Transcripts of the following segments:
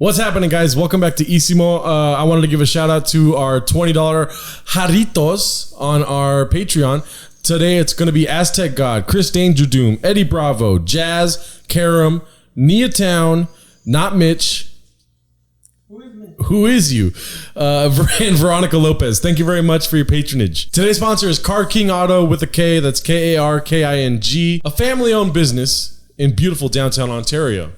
What's happening, guys? Welcome back to Isimo. I wanted to give a shout out to our $20 Jaritos on our Patreon. Today it's going to be Aztec God, Chris Danger Doom, Eddie Bravo, Jazz, Karam, Nia Town, Not Mitch. Who is you? And Veronica Lopez. Thank you very much for your patronage. Today's sponsor is Car King Auto with a K. That's Karking, a family-owned business in beautiful downtown Ontario.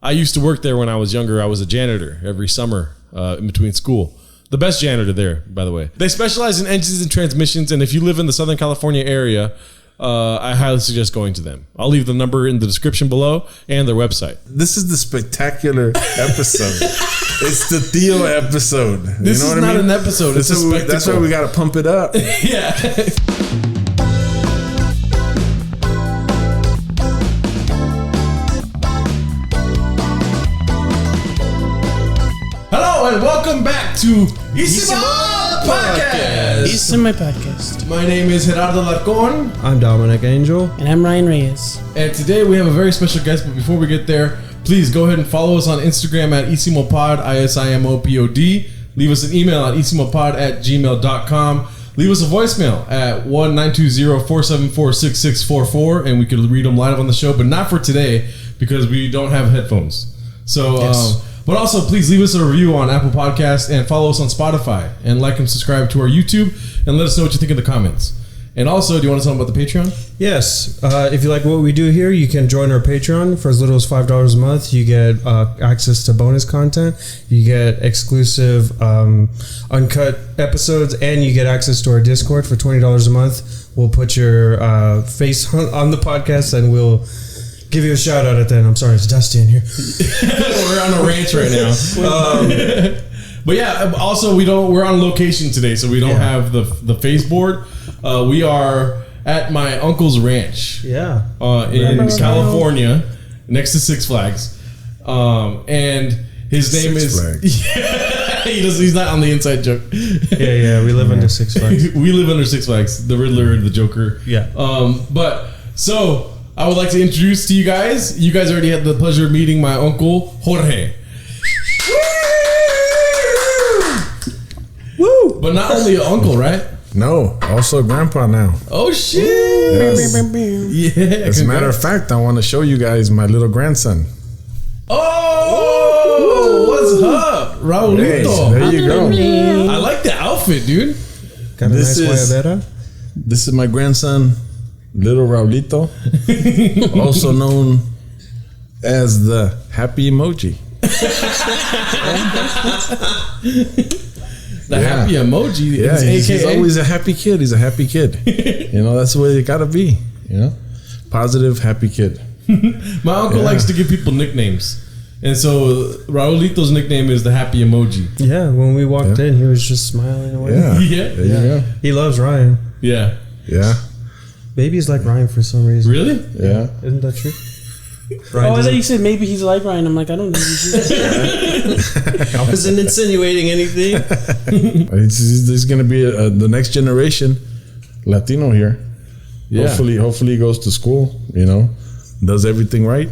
I used to work there when I was younger. I was a janitor every summer in between school. The best janitor there, by the way. They specialize in engines and transmissions, and if you live in the Southern California area, I highly suggest going to them. I'll leave the number in the description below and their website. This is the spectacular episode. It's the Theo episode. This is not an episode. It's a spectacle. That's why we got to pump it up. Yeah. Hello and welcome back to Isimo Podcast. Isimo Podcast. My name is Gerardo Larcon. I'm Dominic Angel. And I'm Ryan Reyes. And today we have a very special guest, but before we get there, please go ahead and follow us on Instagram at IsimoPod, ISIMOPOD. Leave us an email at isimopod@gmail.com. Leave us a voicemail at 1-920-474-6644, and we could read them live on the show, but not for today because we don't have headphones. So, Yes. But also, please leave us a review on Apple Podcasts and follow us on Spotify and like and subscribe to our YouTube and let us know what you think in the comments. And also, do you want to tell them about the Patreon? Yes. If you like what we do here, you can join our Patreon for as little as $5 a month. You get access to bonus content. You get exclusive uncut episodes, and you get access to our Discord for $20 a month. We'll put your face on the podcast, and we'll give you a shout out at the end. I'm sorry, it's dusty in here. We're on a ranch right now. But yeah, also we're on location today, so we don't have the face board. We are at my uncle's ranch. Yeah. In California, next to Six Flags. And his name is yeah, he's not on the inside joke. Yeah, we live under Six Flags. We live under Six Flags, the Riddler and the Joker. Yeah. But so I would like to introduce to you guys. You guys already had the pleasure of meeting my uncle Jorge. Woo! But not only an uncle, right? No, also a grandpa now. Oh shit! Yes. Yeah. As a matter of fact, I want to show you guys my little grandson. Oh, what's up, Raulito? Hey, there you go. I like the outfit, dude. Got a nice guayabera. This is my grandson, little Raulito, also known as the happy emoji. The happy emoji. Yeah, he's AKA. always a happy kid. He's a happy kid. You know, that's the way it gotta be. You know, positive, happy kid. My uncle likes to give people nicknames, and so Raulito's nickname is the happy emoji. Yeah, when we walked in, he was just smiling away. Yeah, Yeah. there you go. He loves Ryan. Yeah. Yeah, Baby's like Ryan for some reason. Really? yeah. Isn't that true? I thought you said maybe he's like Ryan. I'm like, I don't know. I wasn't insinuating anything. There's gonna be the next generation Latino here. Yeah. Hopefully he goes to school. You know, does everything right,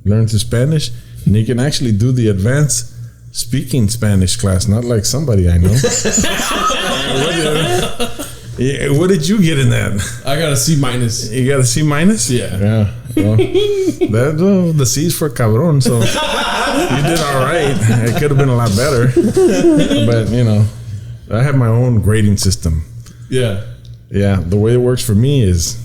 learns his Spanish, and he can actually do the advanced speaking Spanish class. Not like somebody I know. What did you get in that? I got a C-. You got a C-? Yeah. Yeah. Well, the C's for cabron, so you did all right. It could have been a lot better. But, you know, I have my own grading system. Yeah. Yeah. The way it works for me is,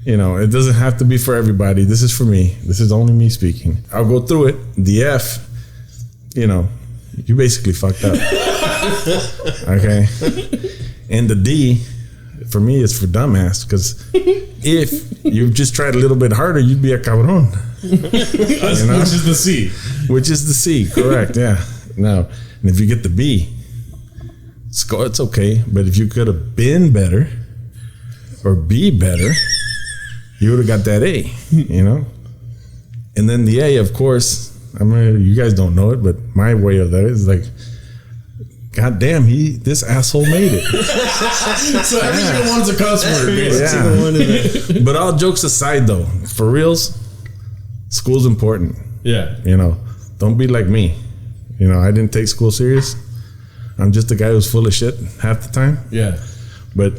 you know, it doesn't have to be for everybody. This is for me. This is only me speaking. I'll go through it. The F, you know, you basically fucked up. Okay. And the D, for me, is for dumbass, because if you just tried a little bit harder, you'd be a cabron. Which is the C. Which is the C, correct, yeah. Now, and if you get the B, it's okay. But if you could have been better or be better, you would have got that A, you know? And then the A, of course, I mean, you guys don't know it, but my way of that is like, God damn, this asshole made it. So every single one's a cuss word. Yeah. But all jokes aside, though, for reals, school's important. Yeah. You know, don't be like me. You know, I didn't take school serious. I'm just a guy who's full of shit half the time. Yeah. But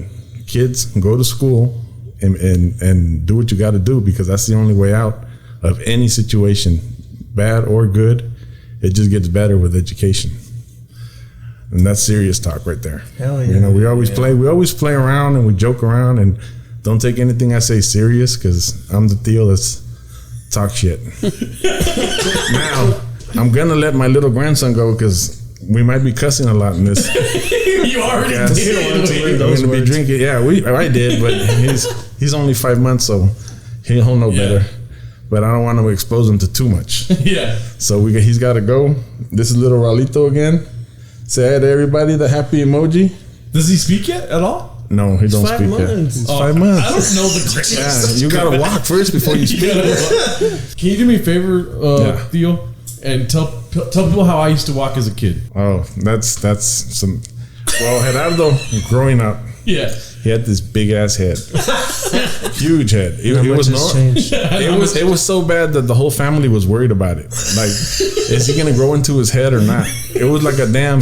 kids, go to school and do what you got to do, because that's the only way out of any situation, bad or good. It just gets better with education. And that's serious talk right there. Hell yeah. You know, we always play around and we joke around, and don't take anything I say serious, because I'm the Tio that's talk shit. Now, I'm going to let my little grandson go, because we might be cussing a lot in this. You already did. We're going to be drinking. Yeah, I did, but he's only 5 months, so he'll know better. But I don't want to expose him to too much. Yeah. So he's got to go. This is little Ralito again. Say hi to everybody, the happy emoji. Does he speak yet at all? No, he don't speak yet. It's 5 months. I don't know the greatest. Yeah, you got to walk first before you speak. Can you do me a favor, Theo, and tell people how I used to walk as a kid? Oh, that's some. Well, Gerardo, growing up, Yeah. he had this big ass head, huge head. It was so bad that the whole family was worried about it. Like, is he gonna grow into his head or not? It was like a damn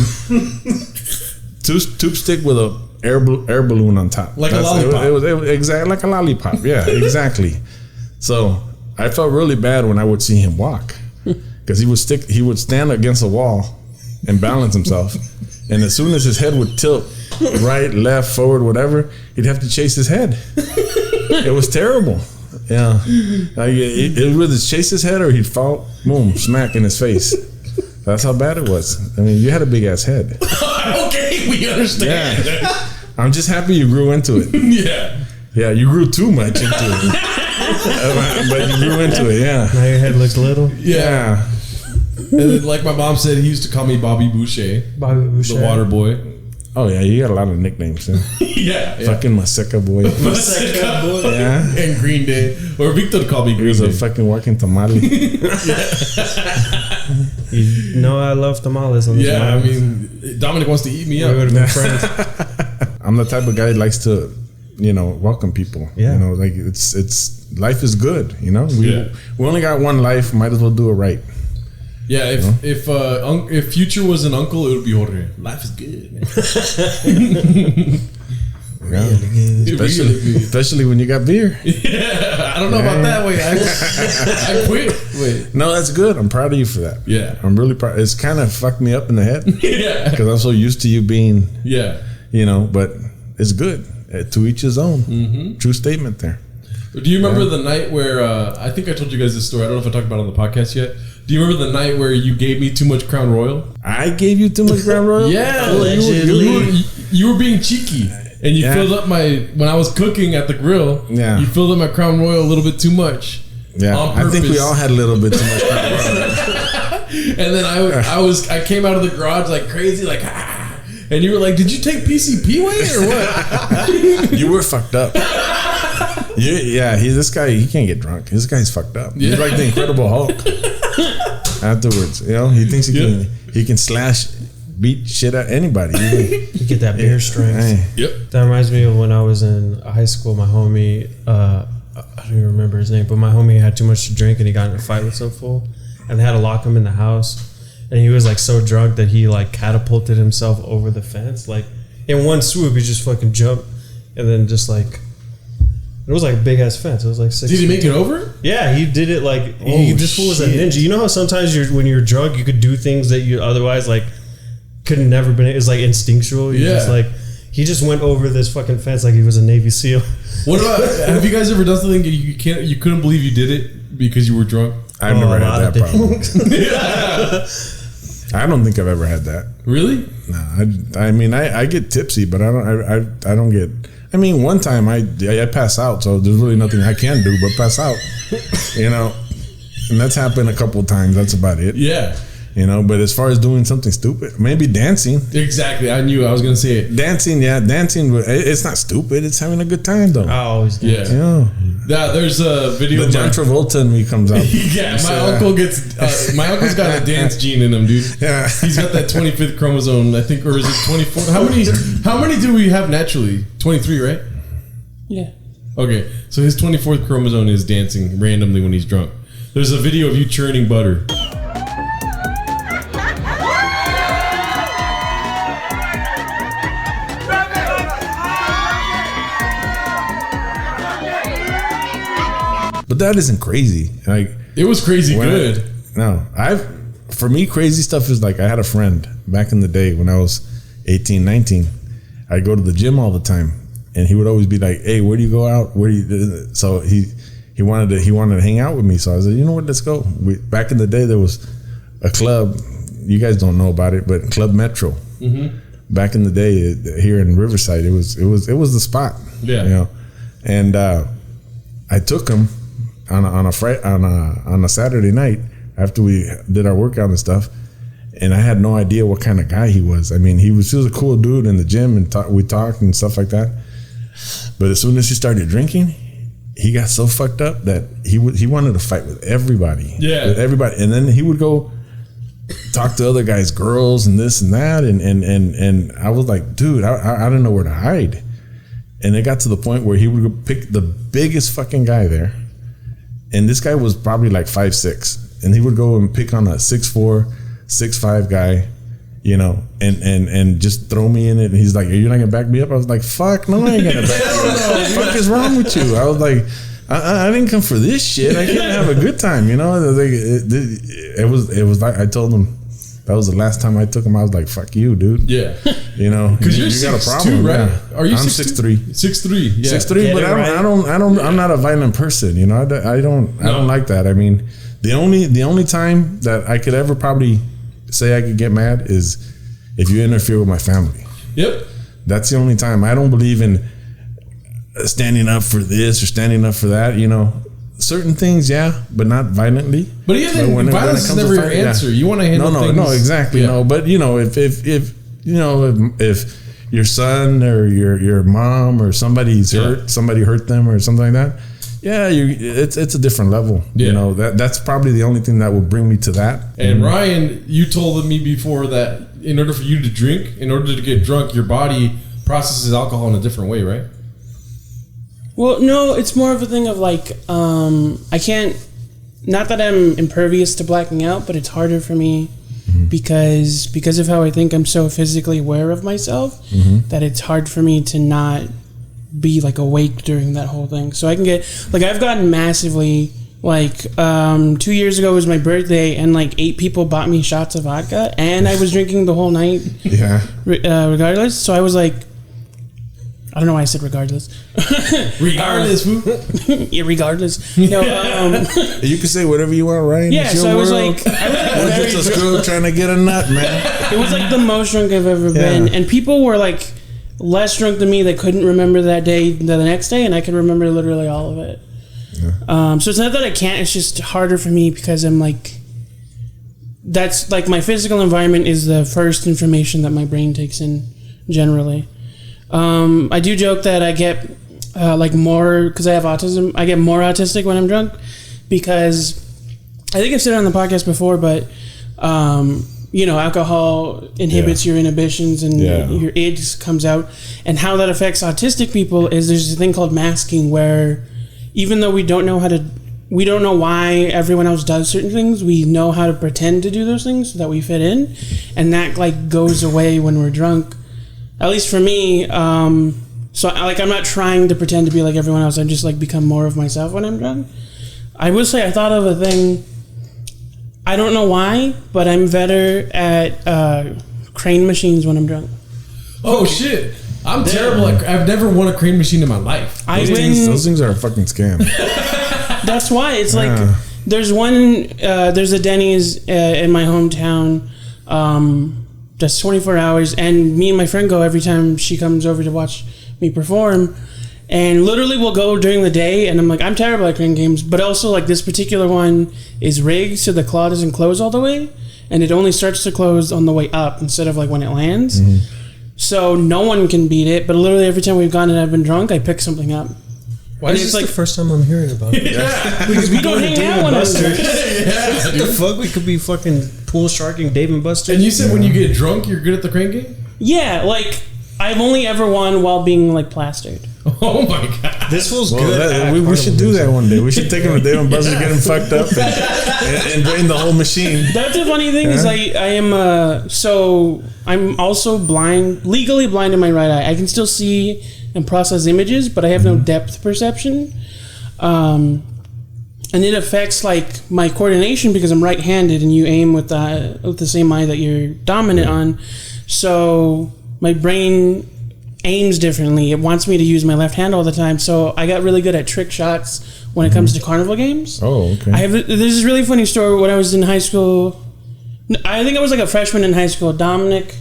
tube stick with a air balloon on top, like a lollipop. It was exactly like a lollipop. Yeah, exactly. So I felt really bad when I would see him walk, because he would stand against a wall and balance himself, and as soon as his head would tilt right, left, forward, whatever, he'd have to chase his head. It was terrible. Yeah, like it would either chase his head or he'd fall, boom, smack in his face. That's how bad it was. I mean, you had a big ass head. Okay, we understand. Yeah. I'm just happy you grew into it. Yeah, you grew too much into it, but you grew into it. Yeah. Now your head looks little. Yeah. And then, like my mom said, he used to call me Bobby Boucher, the water boy. Oh yeah, you got a lot of nicknames. Yeah. Fucking Maseca boy. Maseca boy. Yeah. And Green Day. Or Victor called me Green Day. He was a fucking walking tamale. You know I love tamales on this I mean, Dominic wants to eat me up. We would have been friends. I'm the type of guy that likes to, welcome people. Yeah. Like it's life is good. We only got one life. Might as well do it right. Yeah, if Future was an uncle, it would be Jorge. Life is good, man. Yeah. Especially when you got beer. Yeah, I don't know about that. Wait, I quit. Wait. No, that's good. I'm proud of you for that. Yeah. I'm really proud. It's kind of fucked me up in the head. Yeah. Because I'm so used to you being, but it's good. To each his own. Mm-hmm. True statement there. Do you remember the night where, I think I told you guys this story. I don't know if I talked about it on the podcast yet. Do you remember the night where you gave me too much Crown Royal? I gave you too much Crown Royal? Yeah. Allegedly. You were being cheeky. And you filled up when I was cooking at the grill, you filled up my Crown Royal a little bit too much. Yeah. I think we all had a little bit too much Crown Royal. And then I came out of the garage like crazy, like, and you were like, did you take PCP weight or what? You were fucked up. This guy, he can't get drunk. This guy's fucked up. He's like the Incredible Hulk. Afterwards, he thinks he can beat shit at anybody. You get that beer strength. Yep. That reminds me of when I was in high school. My homie, I don't even remember his name, but my homie had too much to drink and he got in a fight with some fool, and they had to lock him in the house. And he was like so drunk that he like catapulted himself over the fence. Like in one swoop, he just fucking jumped, and then just like. It was like a big ass fence. It was like 6 Did he make it over? Yeah, he did it like this fool was a ninja. You know how sometimes when you're drunk, you could do things that you otherwise like could never been. It's like instinctual. You're just like he just went over this fucking fence like he was a Navy SEAL. What about? Have you guys ever done something you couldn't believe you did it because you were drunk? I've never had that problem. I don't think I've ever had that. Really? No, I mean I get tipsy, but I don't get. I mean, one time I pass out, so there's really nothing I can do but pass out, and that's happened a couple of times. That's about it. Yeah. But as far as doing something stupid, maybe dancing. Exactly. I knew I was going to say it. Dancing, it's not stupid. It's having a good time, though. I always do. Yeah. There's a video. The John Travolta in me comes out. Yeah, my uncle's got a dance gene in him, dude. Yeah. He's got that 25th chromosome, I think, or is it 24? How many do we have naturally? 23, right? Yeah. Okay, so his 24th chromosome is dancing randomly when he's drunk. There's a video of you churning butter. that isn't crazy. Like it was crazy good. For me, crazy stuff is like I had a friend back in the day when I was 18, 19. I'd go to the gym all the time, and he would always be like, "Hey, where do you go out? Where do you?" So he wanted to hang out with me. So I said, "You know what? Let's go." Back in the day, there was a club. You guys don't know about it, but Club Metro. Mm-hmm. Back in the day, here in Riverside, it was the spot. Yeah, you know. And I took him on a Saturday night after we did our workout and stuff, and I had no idea what kind of guy he was. I mean, he was a cool dude in the gym, and we talked and stuff like that. But as soon as he started drinking, he got so fucked up that he wanted to fight with everybody. Yeah, with everybody, and then he would go talk to other guys' girls and this and that, and I was like, dude, I didn't know where to hide. And it got to the point where he would go pick the biggest fucking guy there, and this guy was probably like 5'6". And he would go and pick on a 6'4", 6'5" guy, you know, and just throw me in it. And he's like, "Are you not gonna back me up?" I was like, "Fuck, no, I ain't gonna back you up. What the fuck is wrong with you?" I was like, I didn't come for this shit. I came to have a good time, you know. It was like I told him that was the last time I took him. I was like, "Fuck you, dude." Yeah, you know, because you got a problem, right? Yeah. Are you? I'm 6'3". 6'3", yeah. 6'3", but I'm not a violent person, you know. I don't like that. I mean, the only time that I could ever probably say I could get mad is if you interfere with my family. Yep. That's the only time. I don't believe in standing up for this or standing up for that, you know. Certain things, yeah, but not violently. But yeah, violence is never your answer. Yeah. You want to handle things. No, exactly. Yeah. No, but you know, if you know, if your son or your mom or somebody's hurt, somebody hurt them or something like that, yeah, it's a different level. Yeah. You know, that's probably the only thing that will bring me to that. And Ryan, you told me before that in order for you to drink, in order to get drunk, your body processes alcohol in a different way, right? Well, no, it's more of a thing of like, I can't, not that I'm impervious to blacking out, but it's harder for me because of how I think I'm so physically aware of myself that it's hard for me to not be like awake during that whole thing. So I can get, like, I've gotten massively, like, 2 years ago was my birthday and like 8 people bought me shots of vodka and I was drinking the whole night. Yeah. Regardless. So I was like, I don't know why I said regardless. Regardless, yeah, regardless. No, you can say whatever you want, Ryan. Yeah, so I was like we're just a screw trying to get a nut, man. It was like the most drunk I've ever been, and people were like less drunk than me. They couldn't remember that day the next day, and I could remember literally all of it. Yeah. So it's not that I can't. It's just harder for me because I'm like, that's like my physical environment is the first information that my brain takes in generally. I do joke that I get like more because I have autism. I get more autistic when I'm drunk because I think I've said it on the podcast before, but you know, alcohol inhibits your inhibitions and your id comes out. And how that affects autistic people is there's a thing called masking where even though we don't know why everyone else does certain things, we know how to pretend to do those things so that we fit in, and that like goes away when we're drunk. At least for me, so like I'm not trying to pretend to be like everyone else. I just like become more of myself when I'm drunk. I will say I thought of a thing. I don't know why, but I'm better at crane machines when I'm drunk. Oh shit! I'm terrible. I've never won a crane machine in my life. Those things are a fucking scam. That's why it's like there's one. There's a Denny's in my hometown. That's 24 hours, and me and my friend go every time she comes over to watch me perform, and literally we'll go during the day, and I'm like, I'm terrible at crane games, but also like this particular one is rigged so the claw doesn't close all the way, and it only starts to close on the way up instead of like when it lands. So no one can beat it, but literally every time we've gone and I've been drunk, I pick something up. Why is this like the first time I'm hearing about it? Because we don't hang out one another. What the fuck? We could be fucking pool sharking Dave and Buster's. And you said when you get drunk, you're good at the crane game? Yeah, like I've only ever won while being like plastered. Oh my god, this feels good. We should do that one day. We should take him to Dave and Buster's, get him fucked up, and drain the whole machine. That's the funny thing is I am so I'm also blind, legally blind in my right eye. I can still see and process images, but I have no depth perception. and it affects like my coordination because I'm right-handed, and you aim with the same eye that you're dominant on. So my brain aims differently. It wants me to use my left hand all the time. So I got really good at trick shots when it comes to carnival games. Oh, okay. There's this really funny story when I was in high school. I think I was like a freshman in high school. Dominic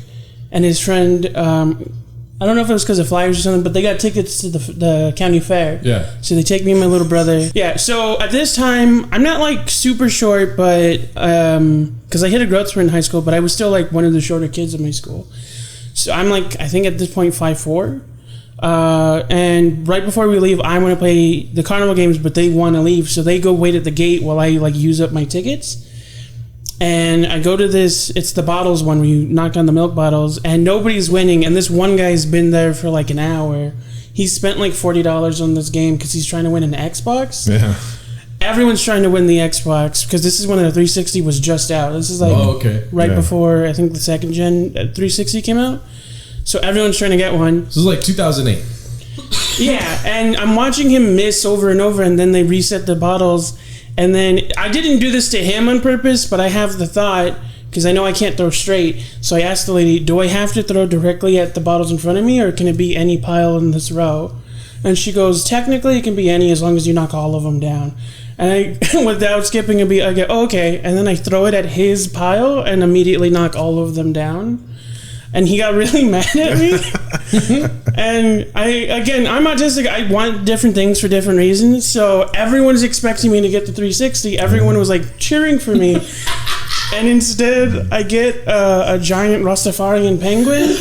and his friend, I don't know if it was because of flyers or something, but they got tickets to the county fair. Yeah. So they take me and my little brother. Yeah. So at this time, I'm not like super short, but because I hit a growth spurt in high school, but I was still like one of the shorter kids in my school. So I'm like, I think at this point 5'4". And right before we leave, I want to play the carnival games, but they want to leave, so they go wait at the gate while I like use up my tickets. And I go to this, it's the bottles one where you knock on the milk bottles, and nobody's winning. And this one guy's been there for like an hour. He spent like $40 on this game because he's trying to win an Xbox. Yeah. Everyone's trying to win the Xbox because this is when the 360 was just out. This is like right before I think the second gen 360 came out. So everyone's trying to get one. This is like 2008. Yeah, and I'm watching him miss over and over, and then they reset the bottles. And then I didn't do this to him on purpose, but I have the thought, because I know I can't throw straight. So I asked the lady, do I have to throw directly at the bottles in front of me, or can it be any pile in this row? And she goes, technically it can be any as long as you knock all of them down. And I, without skipping a beat, I go, oh, okay. And then I throw it at his pile and immediately knock all of them down. And he got really mad at me. And I'm autistic. I want different things for different reasons. So everyone's expecting me to get the 360. Everyone was like cheering for me. And instead, I get a giant Rastafarian penguin.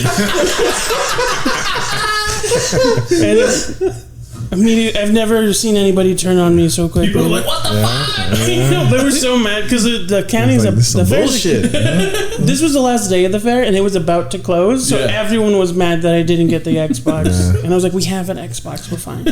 And immediately, I've never seen anybody turn on me so quickly. People were like, what the fuck? No, they were so mad because the county's like, the fair. Bullshit. This was the last day of the fair, and it was about to close, so everyone was mad that I didn't get the Xbox. And I was like, we have an Xbox, we're fine.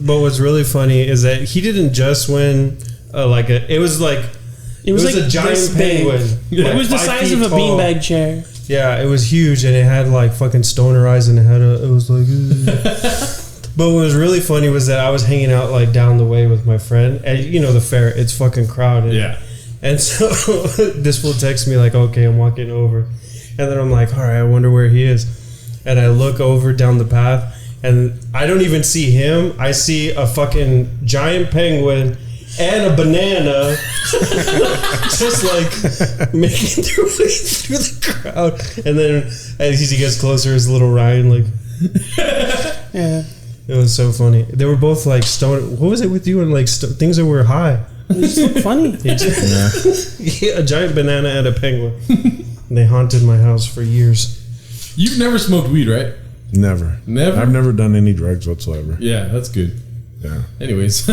But what's really funny is that he didn't just win it was like a giant penguin. It was the size of a beanbag chair. Yeah, it was huge, and it had like fucking stoner eyes, and it was like. But what was really funny was that I was hanging out like down the way with my friend, and you know the fair, it's fucking crowded. Yeah. And so this fool texts me like, okay, I'm walking over. And then I'm like, all right, I wonder where he is. And I look over down the path, and I don't even see him. I see a fucking giant penguin and a banana just like making their way through the crowd. And then as he gets closer, his little Rian like... Yeah. It was so funny. They were both like stone. What was it with you and like things that were high? It just looked funny. Yeah, a giant banana and a penguin. They haunted my house for years. You've never smoked weed, right? Never. I've never done any drugs whatsoever. Yeah, that's good. Yeah. Anyways.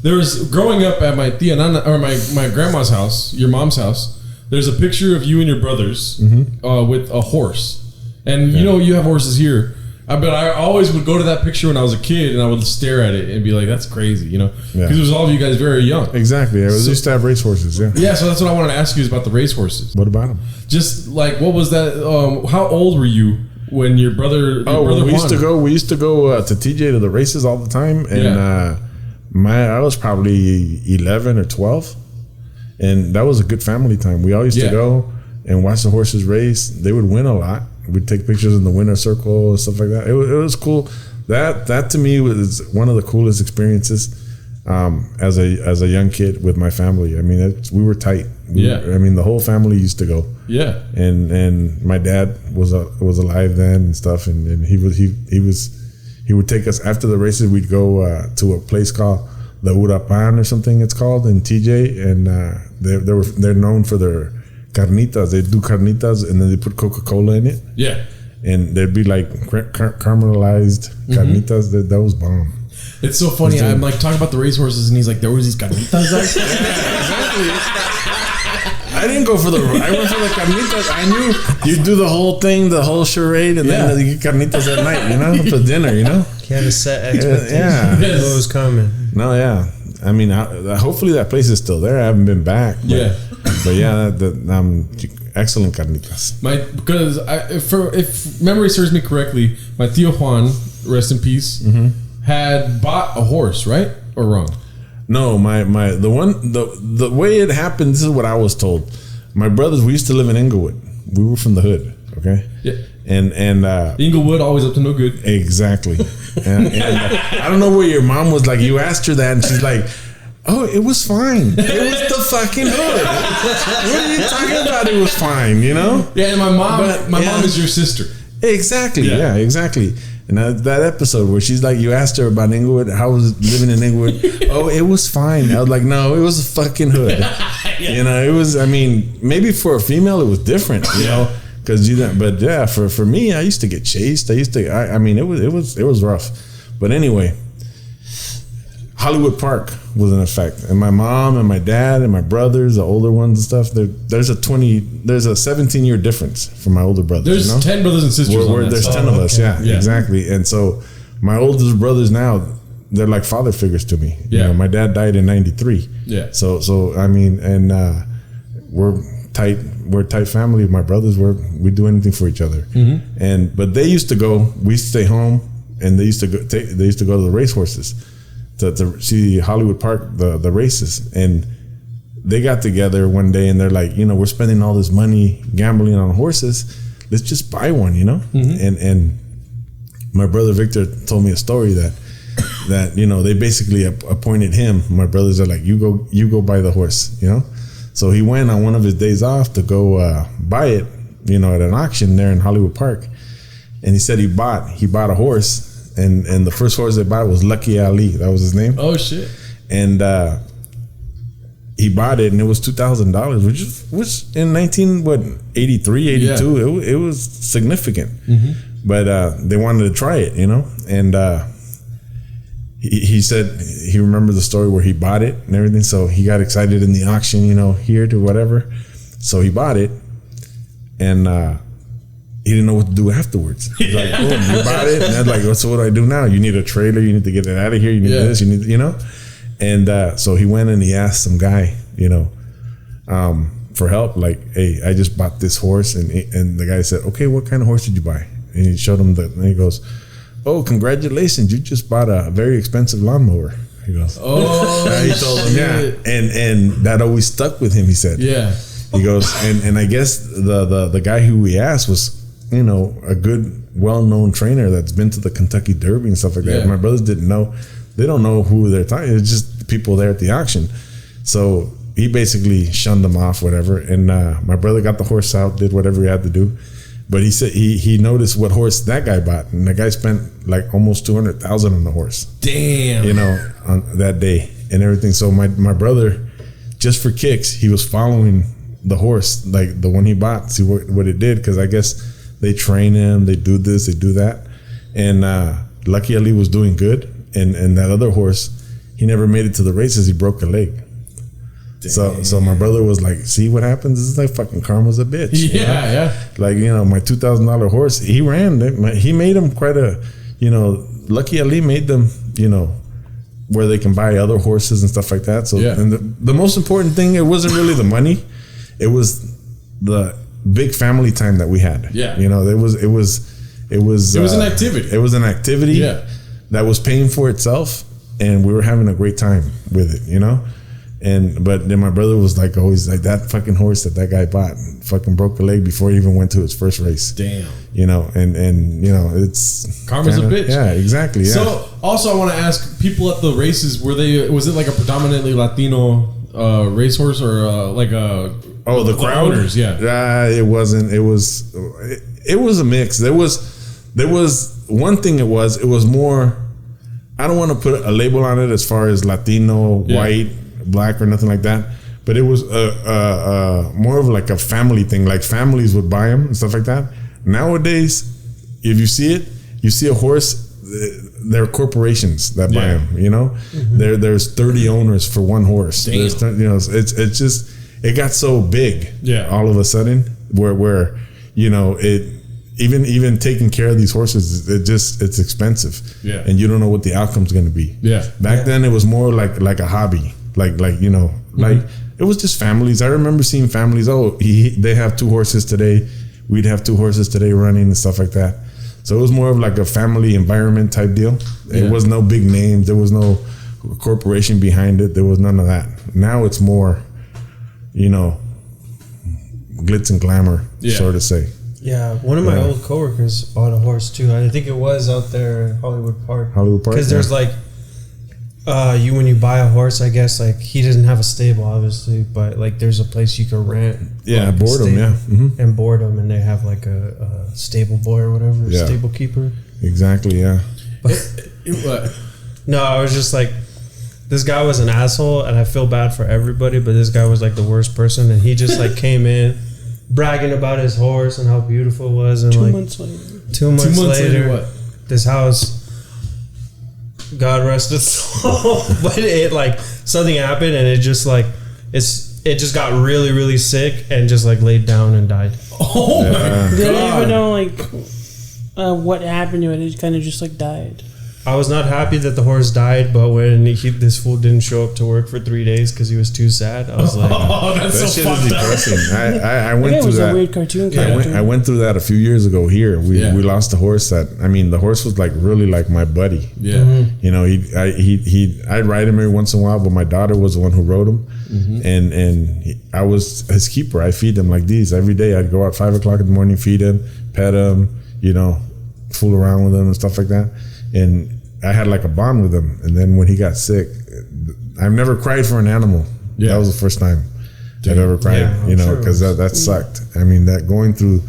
There was, growing up at my tia Nana, or my grandma's house, your mom's house, there's a picture of you and your brothers with a horse. And you know, you have horses here. But I always would go to that picture when I was a kid, and I would stare at it and be like, "That's crazy," you know, because it was all of you guys very young. Exactly. I used to have race horses. Yeah. Yeah. So that's what I wanted to ask you is about the race horses. What about them? Just like, what was that? How old were you when your brother? We used to go. We used to go to TJ to the races all the time, and I was probably 11 or 12, and that was a good family time. We all used to go and watch the horses race. They would win a lot. We'd take pictures in the winner circle and stuff like that. It was cool. That to me was one of the coolest experiences as a young kid with my family. I mean, we were tight. I mean, the whole family used to go. Yeah. And my dad was alive then and stuff. And he would take us after the races. We'd go to a place called the Urapan or something it's called in TJ, and they're known for their carnitas. They do carnitas and then they put Coca-Cola in it. Yeah. And they'd be like caramelized carnitas. That was bomb. It's so funny. I'm like talking about the racehorses, and he's like, "There was these carnitas." Exactly. I didn't go for I went for the carnitas. I knew you do the whole thing, the whole charade, and then you get carnitas at night. You know, for dinner. You know, he had a set expectation. Yeah, what was coming. No, yeah. I mean, hopefully that place is still there. I haven't been back. But yeah, excellent carnitas. Because if memory serves me correctly, my Tio Juan, rest in peace, had bought a horse, right? Or wrong? No, the way it happened, this is what I was told. My brothers, we used to live in Inglewood. We were from the hood, okay? Yeah. And Inglewood, always up to no good. Exactly. and I don't know where your mom was like, you asked her that and she's like, oh, it was fine. It was the fucking hood. What are you talking about? It was fine, you know? Yeah, and my mom is your sister. Exactly. Yeah, exactly. And that episode where she's like, you asked her about Inglewood, how was living in Inglewood? Oh, it was fine. I was like, no, it was a fucking hood. You know, it was, I mean, maybe for a female it was different, you know, because but yeah, for me, I used to get chased. I mean, it was rough. But anyway, Hollywood Park was in effect, and my mom and my dad and my brothers, the older ones and stuff. There's a 17-year difference from my older brothers. There's 10 brothers and sisters. There's 10 of us. Yeah, exactly. And so my oldest brothers now, they're like father figures to me. Yeah. You know, my dad died in '93. Yeah. So I mean, and we're tight. We're a tight family. My brothers, we do anything for each other. Mm-hmm. But they used to go. We used to stay home, and they used to go. They used to go to the racehorses to see Hollywood Park, the races. And they got together one day, and they're like, you know, we're spending all this money gambling on horses. Let's just buy one, you know. Mm-hmm. And my brother Victor told me a story that you know, they basically appointed him. My brothers are like, you go buy the horse, you know. So he went on one of his days off to go buy it, you know, at an auction there in Hollywood Park. And he said he bought a horse, and the first horse they bought was Lucky Ali. That was his name. Oh shit! And he bought it, and it was $2,000, which in 83, 82, it was significant. Mm-hmm. But they wanted to try it, you know, and he said he remembered the story where he bought it and everything. So he got excited in the auction, you know, here to whatever. So he bought it, and he didn't know what to do afterwards. He's like, boom, you bought it, and I was like, so what do I do now? You need a trailer. You need to get it out of here. You need this. You need, you know. And so he went and he asked some guy, you know, for help. Like, hey, I just bought this horse, and the guy said, okay, what kind of horse did you buy? And he showed him and he goes, oh, congratulations, you just bought a very expensive lawnmower. He goes, oh, he told him, yeah, and that always stuck with him. He said, yeah. He goes, and I guess the guy who we asked was, you know, a good, well-known trainer that's been to the Kentucky Derby and stuff like that. My brothers didn't know. They don't know who they're talking. It's just the people there at the auction. So he basically shunned them off, whatever. And my brother got the horse out, did whatever he had to do. But he said he noticed what horse that guy bought, and the guy spent like almost $200,000 on the horse. Damn, you know, on that day and everything. So my brother, just for kicks, he was following the horse, like the one he bought, see what it did, because I guess they train him, they do this, they do that, and Lucky Ali was doing good, and that other horse, he never made it to the races. He broke a leg. So my brother was like, see what happens? This is like fucking karma's a bitch. Yeah, yeah. Like, you know, my $2,000 horse, he ran. He made him quite a, you know, Lucky Ali made them, you know, where they can buy other horses and stuff like that. So, and the most important thing, it wasn't really the money. It was the big family time that we had. Yeah. You know, it was an activity. It was an activity that was paying for itself, and we were having a great time with it, you know? But then my brother was like, always like, that fucking horse that guy bought fucking broke a leg before he even went to his first race. Damn. You know, and you know, it's karma's a bitch. Yeah, exactly. Yeah. So also I want to ask, people at the races, was it like a predominantly Latino racehorse, or the crowd? Owners, it wasn't. It was a mix. There was one thing. It was more, I don't want to put a label on it as far as Latino, white, black, or nothing like that, but it was more of like a family thing. Like families would buy them and stuff like that. Nowadays, if you see a horse, there are corporations that buy them. You know, there's 30 owners for one horse. You know, it's just, it got so big. Yeah, all of a sudden, where you know, it even taking care of these horses, it's expensive. Yeah, and you don't know what the outcome's going to be. Yeah, back then it was more like a hobby. Like you know, like it was just families. I remember seeing families. Oh, they have 2 horses today. We'd have 2 horses today running and stuff like that. So it was more of like a family environment type deal. It was no big names. There was no corporation behind it. There was none of that. Now it's more, glitz and glamour, so to say. Yeah, one of my old coworkers bought a horse too. I think it was out there in Hollywood Park. Because there's like, when you buy a horse, I guess like he doesn't have a stable, obviously, but like there's a place you can rent. Yeah, like, board them. Yeah, and board them, and they have like a stable boy or whatever, stable keeper. Exactly. Yeah. But, no, I was just like, this guy was an asshole, and I feel bad for everybody, but this guy was like the worst person, and he just like came in bragging about his horse and how beautiful it was, and 2 like months later. 2 months later, what? this house, God rest its soul, but it like something happened, and it just like it just got really, really sick and just like laid down and died. Oh my God! Did I even know like what happened to it? It kind of just like died. I was not happy that the horse died, but when this fool didn't show up to work for 3 days because he was too sad, I was like, "Oh, that's that so shit fucked is up." depressing. I went It through was that. a weird cartoon character. I went through that a few years ago here. We lost a horse the horse was like really like my buddy. Yeah. I'd ride him every once in a while, but my daughter was the one who rode him, I was his keeper. I feed him like these every day. I'd go out 5 o'clock in the morning, feed him, pet him, fool around with him and stuff like that. And I had like a bond with him. And then when he got sick, I've never cried for an animal. Yeah. That was the first time I've ever cried, because that sucked. I mean, that going through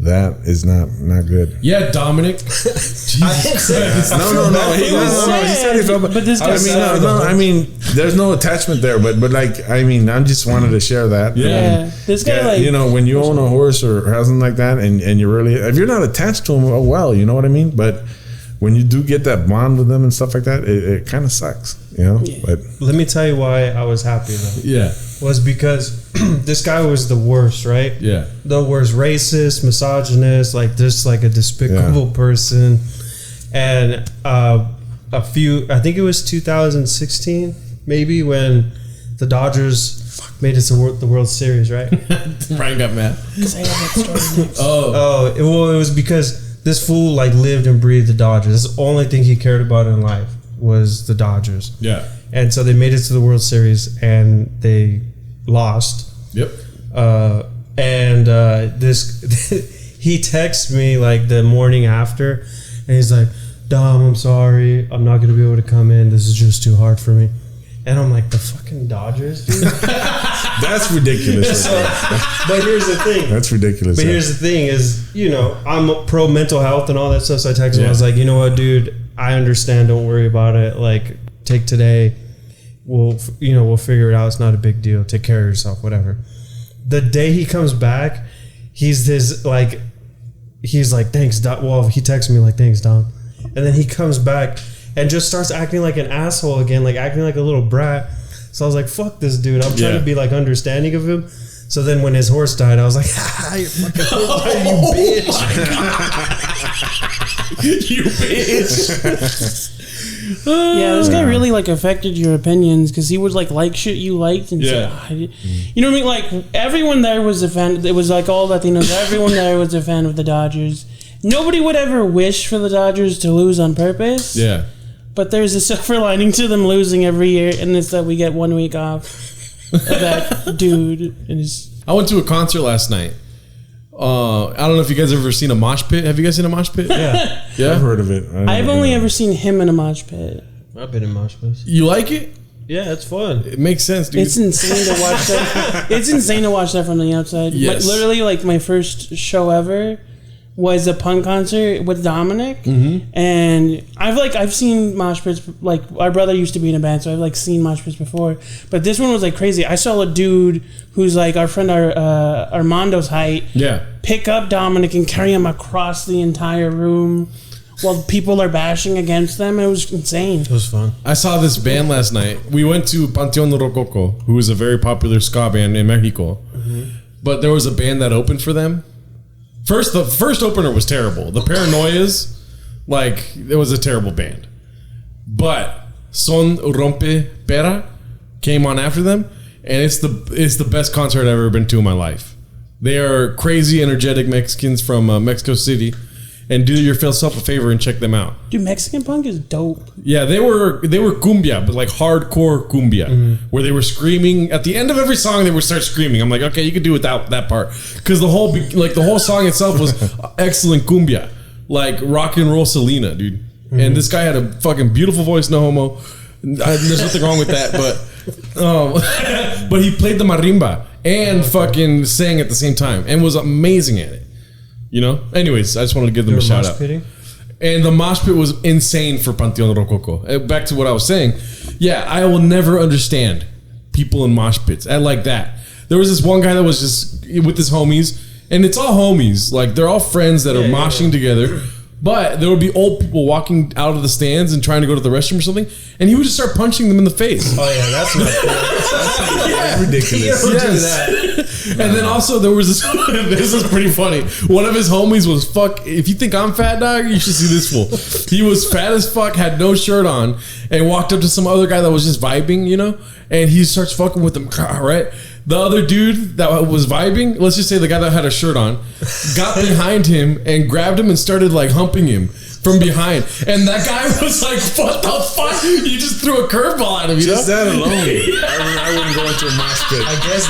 that is not good. Yeah, Dominic. Jesus Christ. No. He said he felt. But this guy I mean, there's no attachment there. But like, I mean, I just wanted to share that. Yeah. This guy like when you own a horse or something like that, and you're really, if you're not attached to him, oh well, you know what I mean. But when you do get that bond with them and stuff like that, it kind of sucks, Yeah. But let me tell you why I was happy though. Yeah. Was because this guy was the worst, right? Yeah. The worst, racist, misogynist, like just like a despicable person. And I think it was 2016, maybe, when the Dodgers made it to the World Series, right? Ryan got mad. because I have that story next. Oh. It was because this fool like lived and breathed the Dodgers. That's the only thing he cared about in life was the Dodgers. Yeah. And so they made it to the World Series and they lost. Yep. He texts me like the morning after, and he's like, "Dom, I'm sorry, I'm not gonna be able to come in. This is just too hard for me." And I'm like, "The fucking Dodgers, dude." that's ridiculous. But here's the thing. That's ridiculous. But here's the thing is, I'm pro mental health and all that stuff. So I texted him. I was like, "You know what, dude? I understand. Don't worry about it. Like, take today. We'll figure it out. It's not a big deal. Take care of yourself. Whatever." The day he comes back, he's like, "Thanks, Dom." Well, he texted me like, "Thanks, Dom," and then he comes back and just starts acting like an asshole again, like acting like a little brat. So I was like, "Fuck this dude." I'm trying to be like understanding of him. So then when his horse died, I was like, "Ha, you fucking horse died, you bitch." You bitch. Yeah, this guy really like affected your opinions because he would like shit you liked and say, you know what I mean? Like everyone there was a fan. It was like all Latinos. Everyone there was a fan of the Dodgers. Nobody would ever wish for the Dodgers to lose on purpose. Yeah. But there's a silver lining to them losing every year, and it's that we get 1 week off of that dude and his. I went to a concert last night. I don't know if you guys have ever seen a mosh pit. Have you guys seen a mosh pit? Yeah. Yeah. I've heard of it. I've only ever seen him in a mosh pit. I've been in mosh pits. You like it? Yeah, it's fun. It makes sense, dude. It's insane to watch that. It's insane to watch that from the outside. Yes. Literally, like my first show ever was a punk concert with Dominic, and I've seen mosh pits. Like our brother used to be in a band, so I've like seen mosh pits before. But this one was like crazy. I saw a dude who's like our friend Armando's height. Yeah. Pick up Dominic and carry him across the entire room while people are bashing against them. It was insane. It was fun. I saw this band last night. We went to Panteon Rococo, who is a very popular ska band in Mexico. But there was a band that opened for them. The first opener was terrible. The Paranoias, like, it was a terrible band. But Son Rompe Pera came on after them, and it's the best concert I've ever been to in my life. They are crazy, energetic Mexicans from Mexico City, and do yourself a favor and check them out. Dude, Mexican punk is dope. Yeah, they were cumbia, but like hardcore cumbia, where they were screaming at the end of every song. They would start screaming. I'm like, okay, you could do without that part because the whole song itself was excellent cumbia, like rock and roll Selena, dude. And this guy had a fucking beautiful voice, no homo. There's nothing wrong with that, but he played the marimba and fucking sang at the same time and was amazing at it. You know? Anyways, I just wanted to give them a shout out. Pitting? And the mosh pit was insane for Panteon Rococo. Back to what I was saying. Yeah, I will never understand people in mosh pits like that. There was this one guy that was just with his homies, and it's all homies. Like, they're all friends that are moshing together. But there would be old people walking out of the stands and trying to go to the restroom or something, and he would just start punching them in the face. Oh yeah, that's not cool. That's ridiculous. You don't do that. And then also there was this. This is pretty funny. One of his homies was If you think I'm fat, dog, you should see this fool. He was fat as fuck, had no shirt on, and walked up to some other guy that was just vibing, you know, and he starts fucking with him, right? The other dude that was vibing, let's just say the guy that had a shirt on, got behind him and grabbed him and started like humping him from behind. And that guy was like, what the fuck? You just threw a curveball at him, you know? Just that alone. I wouldn't go into a mosh pit. I guess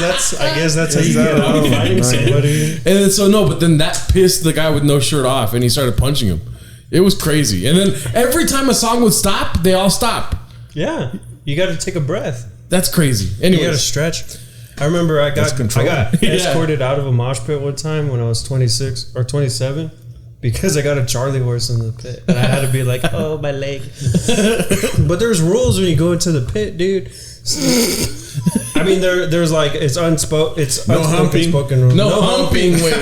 that's how you get out of fighting somebody. And then but then that pissed the guy with no shirt off and he started punching him. It was crazy. And then every time a song would stop, they all stop. Yeah. You got to take a breath. That's crazy. Anyway, you got to stretch. I remember I got escorted out of a mosh pit one time when I was 26 or 27 because I got a Charlie horse in the pit. And I had to be like, oh, my leg. But there's rules when you go into the pit, dude. I mean, there's like, it's unspoken spoken rules. No humping. Wait.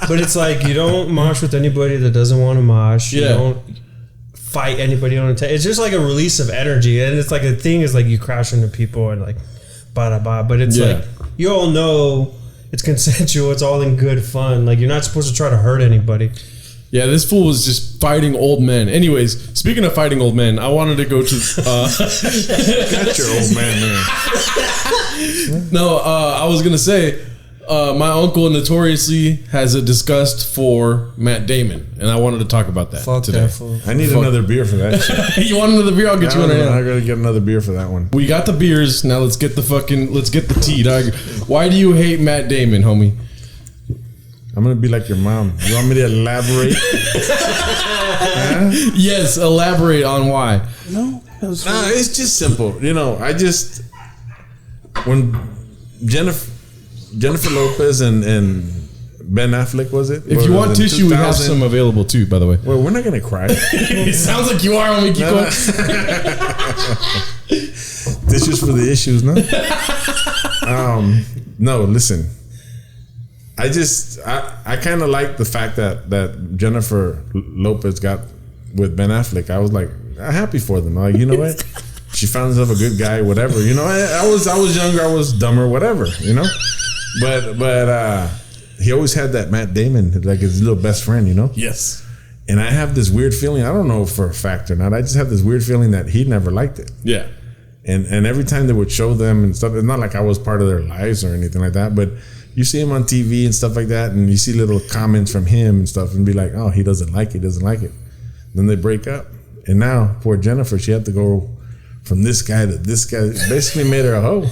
But it's like, you don't mosh with anybody that doesn't want to mosh. You don't fight anybody on the It's just like a release of energy. And it's like the thing is like you crash into people and like, but it's like you all know it's consensual, it's all in good fun, like you're not supposed to try to hurt anybody. Yeah, this fool was just fighting old men. Anyways, speaking of fighting old men, I wanted to go to got your old man there. No, I was gonna say my uncle notoriously has a disgust for Matt Damon, and I wanted to talk about that today. I need another beer for that shit. You want another beer? I'll get you another. I gotta get another beer for that one. We got the beers. Now let's get the tea, dog. Why do you hate Matt Damon, homie? I'm gonna be like your mom. You want me to elaborate? Huh? Yes, elaborate on why. No, it's just simple. You know, when Jennifer Lopez and Ben Affleck, was it? If you want tissue, we have some available too, by the way. Well, we're not going to cry. It sounds like you are when we keep going. Tissues for the issues, no? No, listen. I kind of like the fact that Jennifer Lopez got with Ben Affleck. I was like, I'm happy for them. Like, you know what? She found herself a good guy, whatever. You know, I was younger, I was dumber, whatever, you know? But he always had that Matt Damon, like his little best friend, you know? Yes. And I have this weird feeling, I don't know for a fact or not, I just have this weird feeling that he never liked it. Yeah. And every time they would show them and stuff, it's not like I was part of their lives or anything like that, but you see him on TV and stuff like that, and you see little comments from him and stuff, and be like, oh, he doesn't like it. Then they break up. And now, poor Jennifer, she had to go from this guy to this guy. Basically made her a hoe.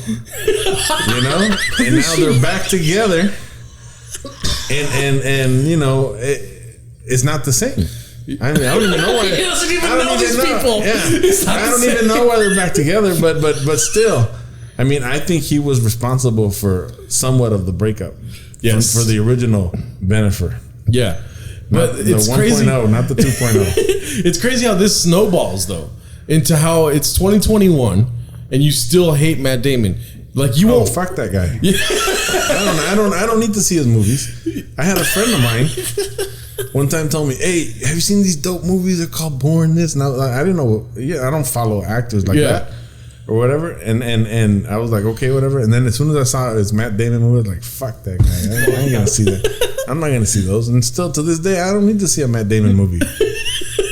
You know? And now they're back together. And you know, it's not the same. I mean, I don't even know why. He doesn't even know these people. Yeah. I don't even know why they're back together, but still. I mean, I think he was responsible for somewhat of the breakup. Yes. For the original Jennifer. Yeah. But it's the crazy. 1.0, not the 2.0. It's crazy how this snowballs though into how it's 2021 and you still hate Matt Damon. Like you won't fuck that guy. Yeah. I don't need to see his movies. I had a friend of mine one time told me, "Hey, have you seen these dope movies? They're called Born This." And I didn't know. Yeah, I don't follow actors like that or whatever. And I was like, okay, whatever. And then as soon as I saw it's Matt Damon movie, I was like, fuck that guy. I ain't gonna see that. I'm not gonna see those. And still to this day, I don't need to see a Matt Damon movie.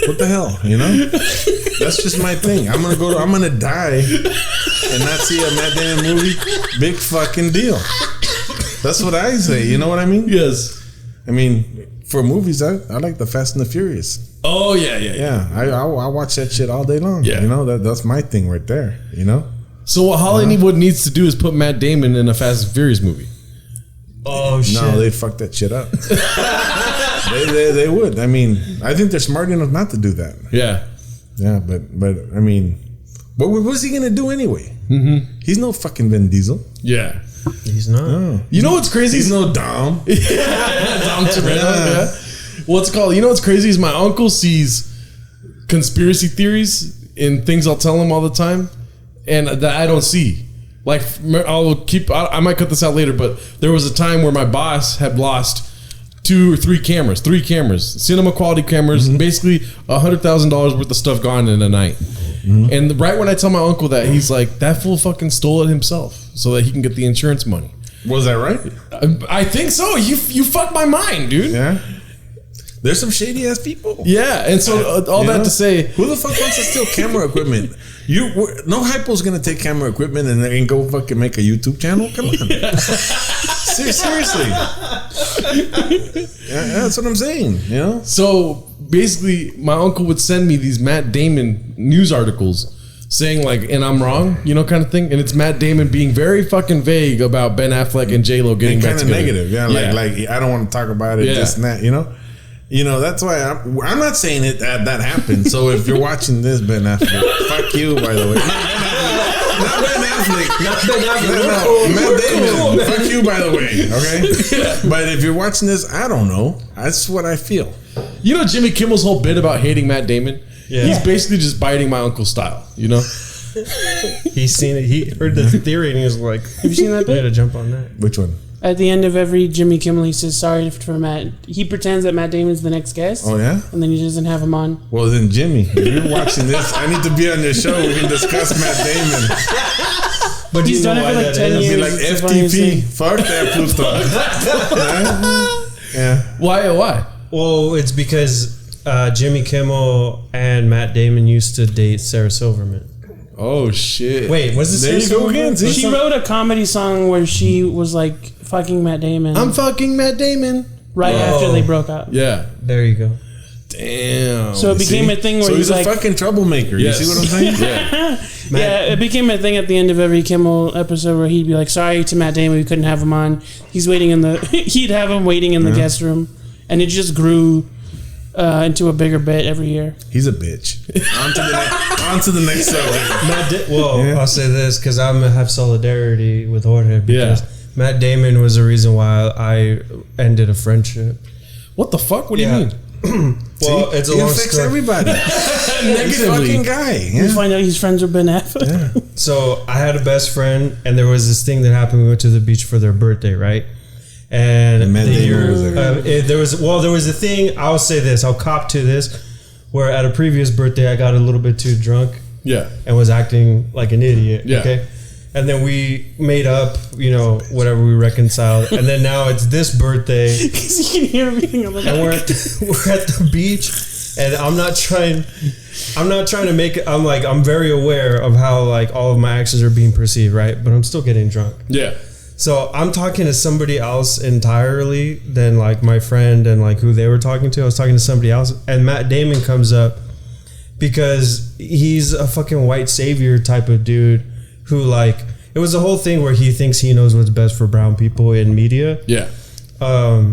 What the hell, you know? That's just my thing. I'm gonna die and not see a Matt Damon movie. Big fucking deal. That's what I say. You know what I mean? Yes. I mean, for movies, I like the Fast and the Furious. Oh yeah. Yeah, I watch that shit all day long. Yeah. You know, that's my thing right there, you know? So what Hollywood needs to do is put Matt Damon in a Fast and Furious movie. Oh shit! No, they fucked that shit up. they would. I mean, I think they're smart enough not to do that. Yeah. Yeah, but I mean, what was he gonna do anyway? Mm-hmm. He's no fucking Vin Diesel. Yeah. He's not. No. You know what's crazy? He's no Dom. Dom Toretto, yeah. What's it called? You know what's crazy is my uncle sees conspiracy theories in things I'll tell him all the time, and that I don't see. Like I might cut this out later, but there was a time where my boss had lost 3 cameras, cinema quality cameras, basically $100,000 worth of stuff gone in a night. And right when I tell my uncle that, he's like, that fool fucking stole it himself so that he can get the insurance money. Was that right? I think so. You fucked my mind, dude. Yeah. There's some shady ass people. Yeah, and so all that to say, who the fuck wants to steal camera equipment? No hypo's gonna take camera equipment and go fucking make a YouTube channel. Come on, seriously. Yeah, that's what I'm saying. You know. So basically, my uncle would send me these Matt Damon news articles saying like, and I'm wrong, you know, kind of thing. And it's Matt Damon being very fucking vague about Ben Affleck and J-Lo getting back kind of together. negative. Yeah, like I don't want to talk about it. This and that. You know. You know, that's why I'm not saying it that happened. So if you're watching this, Ben Affleck, fuck you, by the way. Not Ben Affleck. No, Matt Damon. Fuck you, by the way. Okay? But if you're watching this, I don't know. That's what I feel. You know Jimmy Kimmel's whole bit about hating Matt Damon? Yeah. He's basically just biting my uncle's style, you know? He's seen it. He heard the theory and he was like, Have you seen that I bit? had to jump on that. Which one? At the end of every Jimmy Kimmel, he says sorry for Matt. He pretends that Matt Damon's the next guest. Oh, yeah? And then he doesn't have him on. Well, then, Jimmy, if you're watching this, I need to be on your show. We can discuss Matt Damon. But He's done it for like 10 Be years. like It's the funniest FTP. thing. Fuck that Pluto. Yeah. Why? Well, it's because Jimmy Kimmel and Matt Damon used to date Sarah Silverman. Oh, shit. Wait, was this There Sarah you go Silverman? again. See? She wrote a comedy song where she was like fucking Matt Damon I'm fucking Matt Damon. right after they broke up. Yeah. There you go. Damn. So it became a thing where So he's like, a fucking troublemaker. Yes. You see what I'm saying? Yeah. yeah, it became a thing at the end of every Kimmel episode where he'd be like, sorry to Matt Damon, we couldn't have him on. He's waiting in the, he'd have him waiting in the guest room. And it just grew into a bigger bit every year. He's a bitch. On to the next subject. I'll say this because I'm gonna have solidarity with Jorge because Matt Damon was the reason why I ended a friendship. What the fuck? What do you mean? Well, it's a He long affects story. everybody. He's a fucking guy. You Yeah. find out he's friends with Ben Affleck. So I had a best friend, and there was this thing that happened. We went to the beach for their birthday, right? And Matt Damon was like, there was a thing. I'll say this. I'll cop to this. Where at a previous birthday, I got a little bit too drunk Yeah. and was acting like an idiot. Yeah. Okay. And then we made up, whatever we reconciled. And then now it's this birthday. Because you can hear everything on the And we're at the beach, and I'm not trying to make it. I'm very aware of how like all of my actions are being perceived, right? But I'm still getting drunk. Yeah. So I'm talking to somebody else entirely than like my friend and like who they were talking to. I was talking to somebody else, and Matt Damon comes up because he's a fucking white savior type of dude who like it was a whole thing where he thinks he knows what's best for brown people in media. Yeah.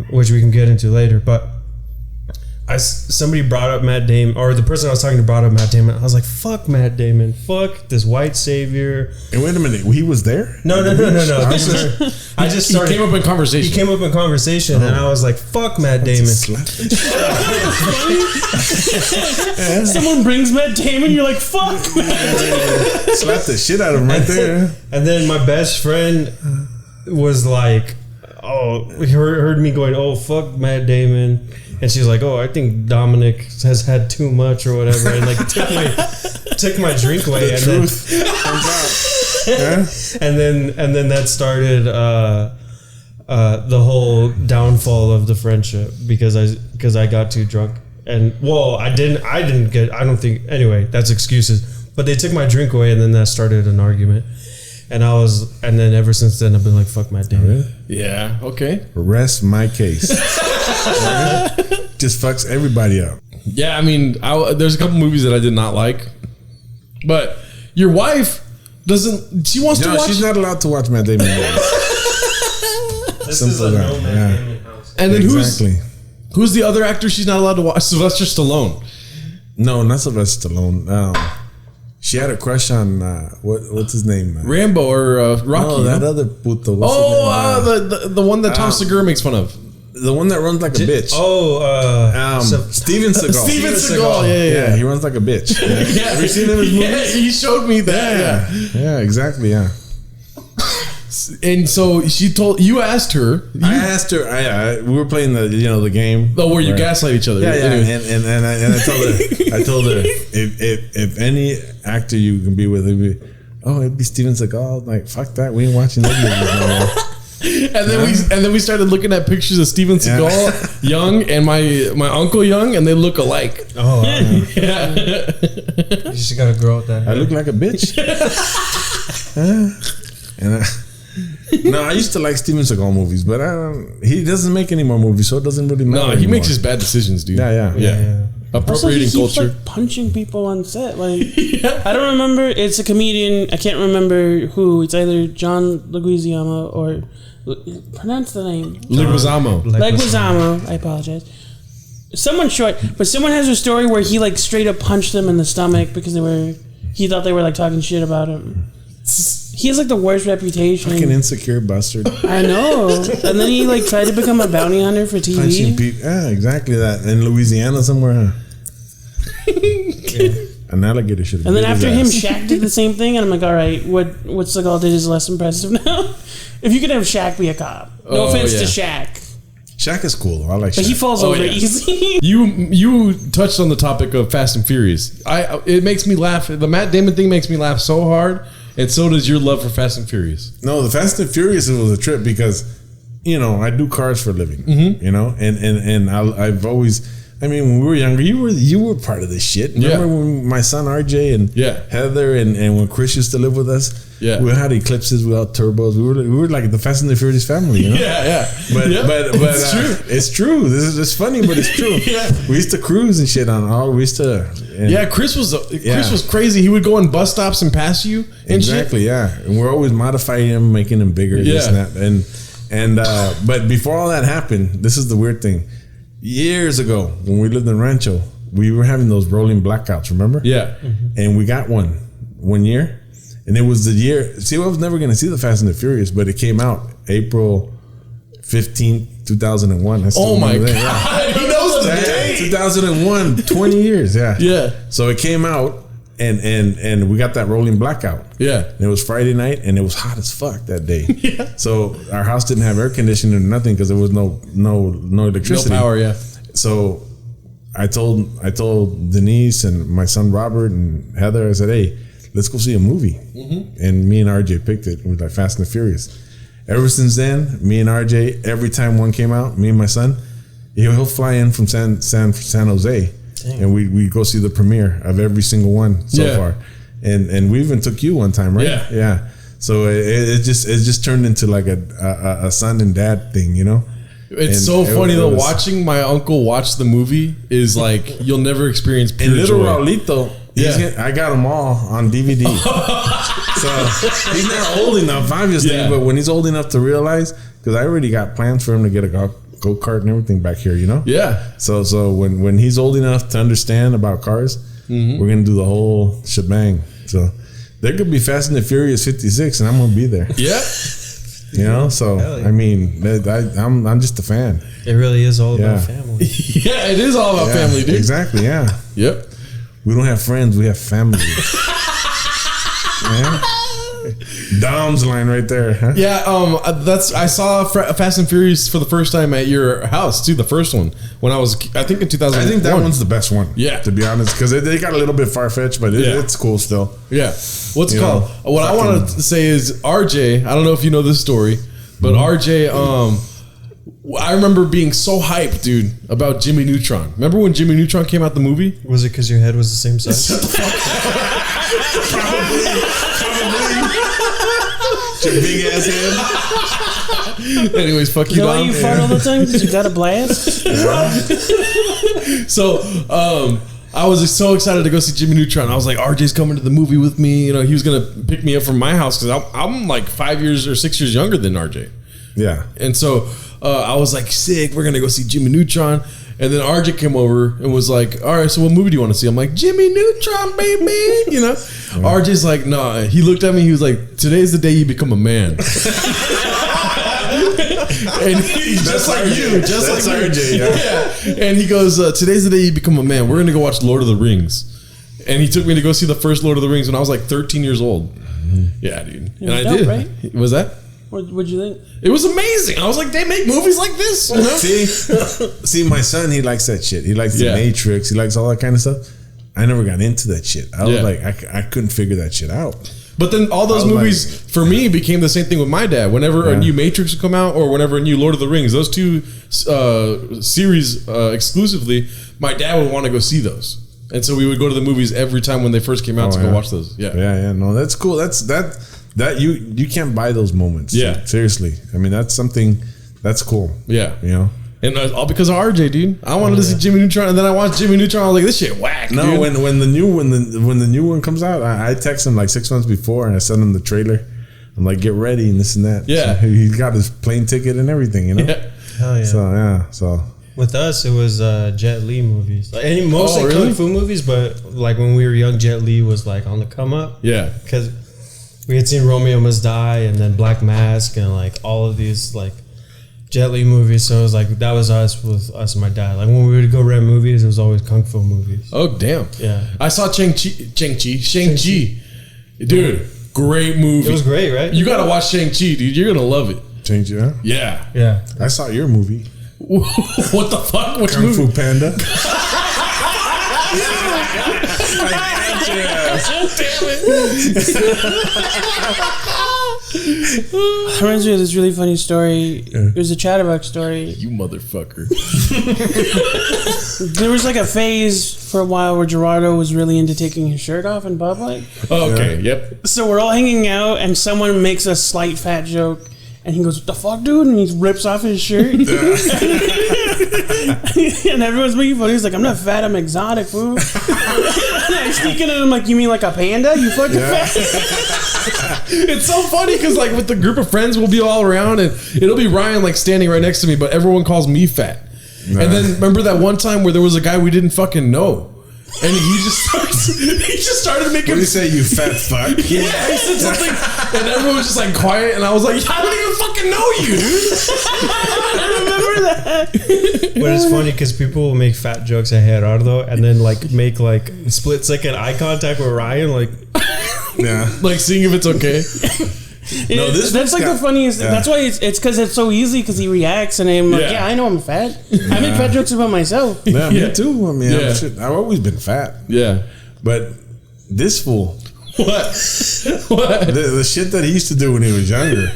Which we can get into later, but somebody brought up Matt Damon, or the person I was talking to brought up Matt Damon. I was like, "Fuck Matt Damon, fuck this white savior." and wait a minute, he was there? No. This was, I just started. He came up in conversation. He came up in conversation, and I was like, "Fuck Matt Damon." Slap the shit. Someone brings Matt Damon, you're like, fuck, man. Slap the shit out of him right there. And then my best friend was like, "Oh," he heard me going, "Oh, fuck Matt Damon." And she's like, "Oh, I think Dominic has had too much or whatever," and like took my drink away. The truth comes out. Yeah? And then that started the whole downfall of the friendship because I got too drunk. And well, I don't think anyway, that's excuses. But they took my drink away, and then that started an argument. And then ever since then I've been like, fuck Matt Damon. Yeah. Okay. Rest my case. Just fucks everybody up. Yeah, I mean, there's a couple movies that I did not like, but your wife doesn't. She wants to watch. She's not allowed to watch Matt Damon. This is a no Matt Damon house. And then who's the other actor she's not allowed to watch? Sylvester Stallone. No, not Sylvester Stallone. She had a crush on what's his name? Rambo or Rocky. No, that other puto. The one that Tom Segura makes fun of. The one that runs like a bitch. Steven Seagal. Steven Seagal. Yeah. He runs like a bitch. Yeah. Have you seen him in his movies? Yeah, he showed me that. Yeah, exactly. Yeah. And so you asked her. I asked her. We were playing the game. Oh, where you gaslight each other. Yeah. Anyway. And I told her if any actor you can be with, it'd be Steven Seagal. Like, fuck that. We ain't watching that movie no more. And then we started looking at pictures of Steven Seagal young and my uncle young, and they look alike. Oh, yeah. You just gotta grow out that hair. I look like a bitch. I used to like Steven Seagal movies, but he doesn't make any more movies, so it doesn't really matter. No, he makes just bad decisions, dude. Yeah. Appropriating also, he keeps, culture, like, punching people on set. Like, I don't remember. It's a comedian. I can't remember who. It's either John Leguizamo or pronounce the name. Leguizamo. I apologize. Someone short, but someone has a story where he like straight up punched them in the stomach because he thought they were like talking shit about him. He has like the worst reputation. Fucking insecure bastard. I know. And then he like tried to become a bounty hunter for TV. Punching people. Yeah, exactly that. In Louisiana somewhere, huh? An alligator should have. And then after him, Shaq did the same thing, and I'm like, all right, what Seagal did is less impressive now. If you could have Shaq be a cop, no offense to Shaq. Shaq is cool. I like Shaq. But he falls over easy. You touched on the topic of Fast and Furious. It makes me laugh. The Matt Damon thing makes me laugh so hard, and so does your love for Fast and Furious. No, the Fast and Furious was a trip because, I do cars for a living. Mm-hmm. And I've always. I mean, when we were younger, you were part of this shit. Remember when my son RJ and Heather and when Chris used to live with us? Yeah, we had Eclipses without turbos. We were like the Fast and the Furious family. Yeah. But it's true. It's true. It's funny, but it's true. We used to cruise and shit on all. We used to. Chris was crazy. He would go on bus stops and pass you. And shit. Yeah. And we're always modifying him, making him bigger. This and that. And but before all that happened, this is the weird thing. Years ago, when we lived in Rancho, we were having those rolling blackouts, remember? Yeah. Mm-hmm. And we got one year. And it was the year. See, I was never going to see the Fast and the Furious, but it came out April 15th, 2001. Oh my God. Yeah. He knows the date. 2001, 20 years. Yeah. Yeah. So it came out. And we got that rolling blackout. Yeah. And it was Friday night, and it was hot as fuck that day. Yeah. So our house didn't have air conditioning or nothing because there was no electricity. No power, yeah. So I told Denise and my son Robert and Heather, I said, hey, let's go see a movie. Mm-hmm. And me and RJ picked it. It was like Fast and the Furious. Ever since then, me and RJ, every time one came out, me and my son, he'll fly in from San Jose. Dang. And we go see the premiere of every single one so far, and we even took you one time, right? Yeah. So it just turned into like a son and dad thing, It's so funny though. Watching my uncle watch the movie is like you'll never experience pure and little joy. Raulito. I got them all on DVD. So he's not old enough, obviously, but when he's old enough to realize, because I already got plans for him to get a go-kart and everything back here, Yeah. So when he's old enough to understand about cars, we're gonna do the whole shebang. So there could be Fast and the Furious 56, and I'm gonna be there. Yeah. So I mean, I'm just a fan. It really is all about family. Yeah, it is all about family, dude. Exactly. Yeah. Yep. We don't have friends. We have family. Dom's line right there, huh? Yeah, I saw Fast and Furious for the first time at your house too. The first one when I think in 2001. I think that one's the best one. Yeah, to be honest, because they got a little bit far fetched, but it's cool still. Yeah, what's it called? What I wanted to say is RJ. I don't know if you know this story, but RJ. I remember being so hyped, dude, about Jimmy Neutron. Remember when Jimmy Neutron came out the movie? Was it because your head was the same size? Shut the fuck up. Probably. Your big ass Anyways, fuck Is you, that why Dom. you fart all the time? Because you got a blast? So, I was so excited to go see Jimmy Neutron. I was like, RJ's coming to the movie with me. You know, he was gonna pick me up from my house because I'm like 5 years or 6 years younger than RJ. Yeah. And so I was like, sick, we're gonna go see Jimmy Neutron. And then RJ came over and was like, all right, so what movie do you want to see? I'm like, Jimmy Neutron, baby. You know? RJ's like, nah. He looked at me, he was like, today's the day you become a man. And just like you, just like RJ, yeah. And he goes, today's the day you become a man. We're gonna go watch Lord of the Rings. And he took me to go see the first Lord of the Rings when I was like 13 years old. Yeah, dude. And I dope, did. right? Was that? What'd you think? It was amazing. I was like, they make movies like this. You know? See, my son, he likes that shit. He likes the Yeah. Matrix. He likes all that kind of stuff. I never got into that shit. I was Yeah. like, I couldn't figure that shit out. But then all those I was movies for me became the same thing with my dad. Whenever a Yeah. new Matrix would come out or whenever a new Lord of the Rings, those two series exclusively, my dad would want to go see those. And so we would go to the movies every time when they first came out to go yeah. watch those. Yeah. Yeah. No, that's cool. That you can't buy those moments. Yeah. Seriously. I mean, that's something that's cool. Yeah. You know? And all because of RJ, dude. I wanted to see Jimmy Neutron, and then I watched Jimmy Neutron. I was like, "This shit whack." No, dude. when the new one comes out, I text him like 6 months before, and I send him the trailer. I'm like, "Get ready," and this and that. Yeah. So he got his plane ticket and everything. You know. Yeah. Hell yeah. So With us, it was Jet Li movies. Like, mostly really? kung fu movies, but like when we were young, Jet Li was like on the come up. Yeah. Because we had seen Romeo Must Die and then Black Mask and like all of these like Jet Li movies. So it was like that was us with us and my dad. Like when we would go rent movies, it was always kung fu movies. Oh damn. Yeah. I saw Shang-Chi. Dude, great movie. It was great, right? You gotta watch Shang-Chi, dude. You're gonna love it. change it. Huh? Yeah. Yeah. I saw your movie, What the fuck? Which Kung movie? Fu Panda. That reminds me of this really funny story. It was a Chatterbox story. You motherfucker. There was like a phase for a while where Gerardo was really into taking his shirt off in public. Oh, okay. Yep. So we're all hanging out, and someone makes a slight fat joke, and he goes, "What the fuck, dude?" And he rips off his shirt. And everyone's making fun. He's like, "I'm not fat, I'm exotic, fool." And I'm speaking at him like, "You mean like a panda? You fucking fat?" It's so funny because like with the group of friends, we'll be all around and it'll be Ryan like standing right next to me, but everyone calls me fat. Nah. And then remember that one time where there was a guy we didn't fucking know, and he just started making. What do you say, you fat fuck? Yeah, he said something, and everyone was just like quiet, and I was like, I don't even fucking know you, dude. I remember that. But it's funny because people will make fat jokes at Gerardo and then like make like split second eye contact with Ryan, like. Yeah. Like seeing if it's okay. No, this that's like got- the funniest. yeah. That's why it's because it's so easy because he reacts and I'm like, Yeah. yeah, I know I'm fat. I make fat jokes about myself. Yeah, Yeah. me too. I mean, Yeah. I've always been fat, Yeah. but this fool, What? What? the shit that he used to do when he was younger.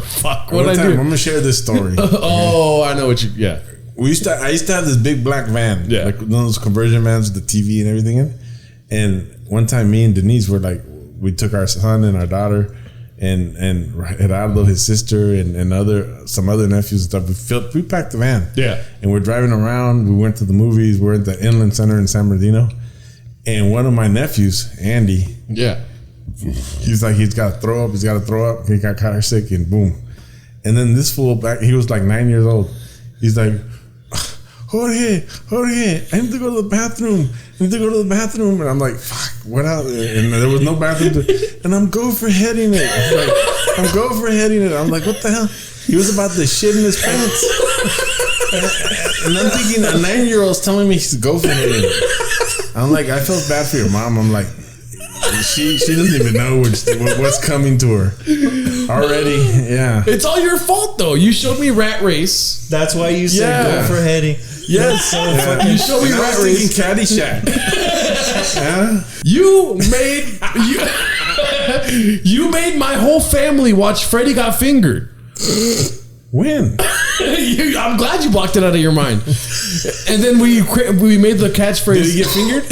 Fuck. One What I time, do? I'm gonna share this story. Oh, I know what you. Yeah. I used to have this big black van, Yeah. like one of those conversion vans with the TV and everything in. And one time, me and Denise were like, we took our son and our daughter, and Gerardo, his sister, and some other nephews and stuff. We packed the van. Yeah. And we're driving around. We went to the movies. We're at the Inland Center in San Bernardino. And one of my nephews, Andy, Yeah. he's like, he's got to throw up. He's got to throw up. He got car sick, and boom. And then this fool back, he was like 9 years old. He's like, Jorge, I need to go to the bathroom. And I'm like, fuck, what out there? And there was no bathroom. And I'm go for heading it. I'm like, what the hell? He was about to shit in his pants. And I'm thinking, a 9-year-old's telling me to go for heading it. I'm like, I felt bad for your mom. I'm like, she doesn't even know what's coming to her already. Yeah. It's all your fault though. You showed me Rat Race. That's why you said Yeah. go for heading. Yes. So fucking. You showed me And I Rat was Race. thinking Caddyshack. Yeah. You made my whole family watch Freddy Got Fingered. When? I'm glad you blocked it out of your mind. And then we made the catchphrase. Did he get fingered?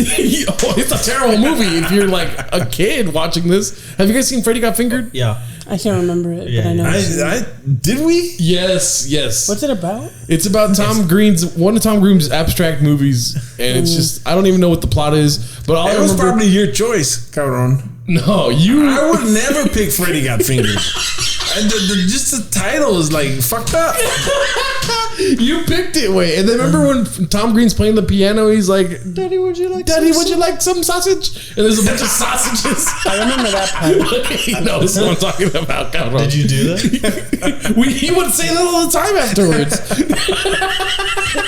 Oh, it's a terrible movie if you're like a kid watching this. Have you guys seen Freddy Got Fingered? Yeah. I can't remember it, but I know. Did we? Yes. What's it about? It's about one of Tom Green's abstract movies, and it's just I don't even know what the plot is. But all I was remember, probably your choice, Cabron. No, you. I would never pick Freddy Got Fingered. Just the title is like fucked up. You picked it, wait. And then remember when Tom Green's playing the piano, he's like, Daddy, would you like some sausage? And there's a bunch of sausages. I remember that part. He knows what I'm talking about. Did you do that? He would say that all the time afterwards.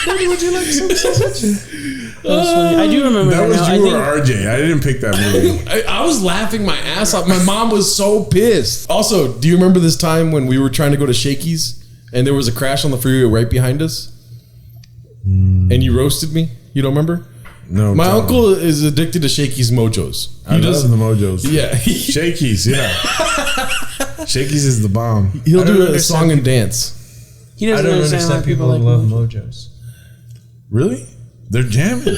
Daddy, would you like some sausage? I do remember That was now. you or RJ. I didn't pick that movie. I was laughing my ass off. My mom was so pissed. Also, do you remember this time when we were trying to go to Shakey's and there was a crash on the freeway right behind us? And you roasted me? You don't remember? No. My uncle is addicted to Shakey's mojos. I love the mojos. Yeah. Shakey's, yeah. Shakey's is the bomb. He'll do a song and dance. He I doesn't don't understand understand why people like who love Mojo. mojos. Really? They're jamming.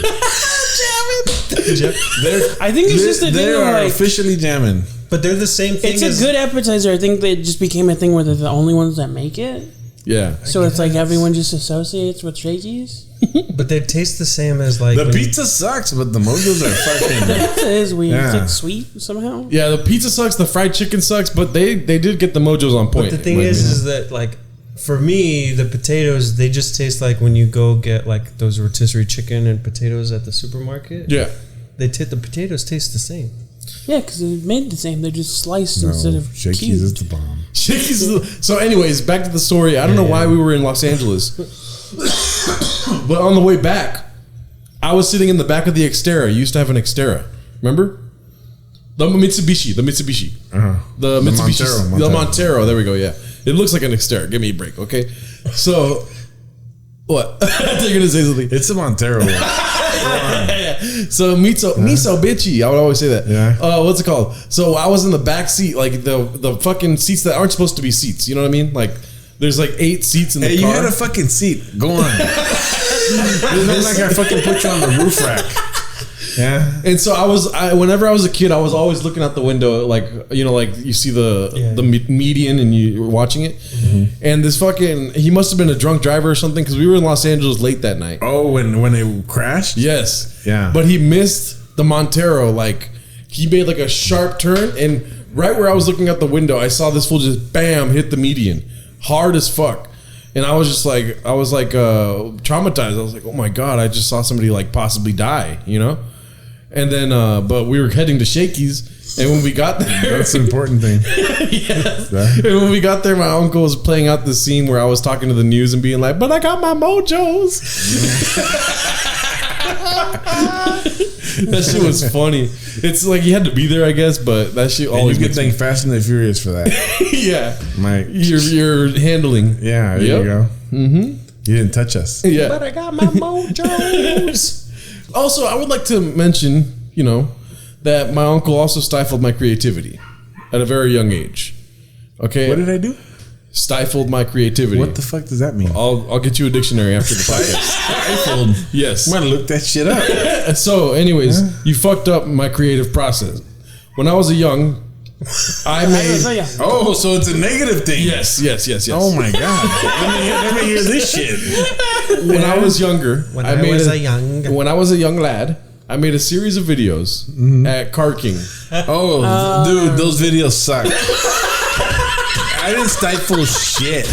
I think it's just a They thing of are like. officially jamming. But they're the same thing. It's a good appetizer. I think they just became a thing where they're the only ones that make it. Yeah. So it's like everyone just associates with Shakey's. But they taste the same as like The pizza sucks, but the mojos are fucking. It is weird. Yeah. It's like sweet somehow. Yeah, the pizza sucks, the fried chicken sucks, but they did get the mojos on point. But the thing is that like for me, the potatoes they just taste like when you go get like those rotisserie chicken and potatoes at the supermarket. Yeah. The potatoes taste the same. Yeah, because they're made the same. They're just sliced instead of Shakey's cubed. is the bomb. Shakey's. So, anyways, back to the story. I don't know why we were in Los Angeles, but on the way back, I was sitting in the back of the Xterra. You used to have an Xterra, remember? The Mitsubishi. Uh-huh. The Mitsubishi. Montero. The Montero. There we go. Yeah, it looks like an Xterra. Give me a break, okay? So, what? I thought you were gonna say something. It's a Montero. So Mitsubishi, I would always say that. Yeah. What's it called? So I was in the back seat, like the fucking seats that aren't supposed to be seats. You know what I mean? Like there's like 8 seats in the car. You had a fucking seat. Go on. It looks like I fucking put you on the roof rack. Yeah. And so whenever I was a kid, I was always looking out the window, like like you see the median and you're watching it. Mm-hmm. And this fucking he must have been a drunk driver or something because we were in Los Angeles late that night. Oh, when it crashed? Yes. Yeah. But he missed the Montero. Like he made like a sharp turn, and right where I was looking out the window, I saw this fool just bam hit the median, hard as fuck. And I was traumatized. I was like, oh my god, I just saw somebody like possibly die, And then, but we were heading to Shakey's, and when we got there, that's the important thing. Yes. And when we got there, my uncle was playing out the scene where I was talking to the news and being like, "But I got my mojos." That shit was funny. It's like you had to be there, I guess, but that shit always. And you could thank Fast and the Furious for that. Yeah, Mike. You're handling. Yeah, there you go. Mm-hmm. You didn't touch us. Yeah, But I got my mojos. Also, I would like to mention, that my uncle also stifled my creativity at a very young age. Okay, What did I do? Stifled my creativity. What the fuck does that mean? I'll get you a dictionary after the podcast. Stifled. Yes. I'm gonna look that shit up. So, anyways, you fucked up my creative process. When I was young, I made. Oh, so it's a negative thing. Yes. Oh my god. Let me hear this shit. When I was younger, When I was a young lad, I made a series of videos at Car King. Oh, dude, those videos suck. I didn't stifle shit.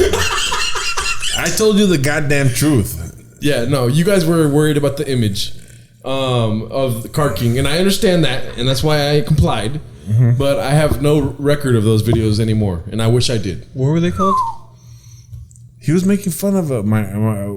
I told you the goddamn truth. Yeah, no, you guys were worried about the image of the Car King, and I understand that, and that's why I complied. Mm-hmm. But I have no record of those videos anymore, and I wish I did. What were they called? He was making fun of Your my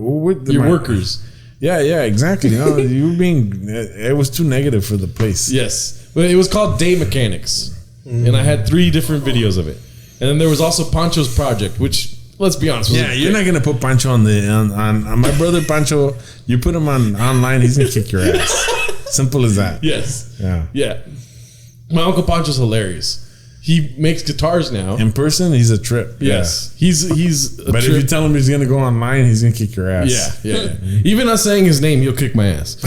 workers. Yeah, exactly. No, you were it was too negative for the place. Yes, but it was called Day Mechanics, and I had 3 different videos of it. And then there was also Pancho's project, which, let's be honest, was You're not gonna put Pancho on my brother Pancho. You put him online, he's gonna kick your ass. Simple as that. Yes. Yeah. Yeah. My Uncle Pancho's hilarious. He makes guitars now. In person, he's a trip. Yes, he's. But if you tell him he's gonna go online, he's gonna kick your ass. Yeah. Even us saying his name, he'll kick my ass.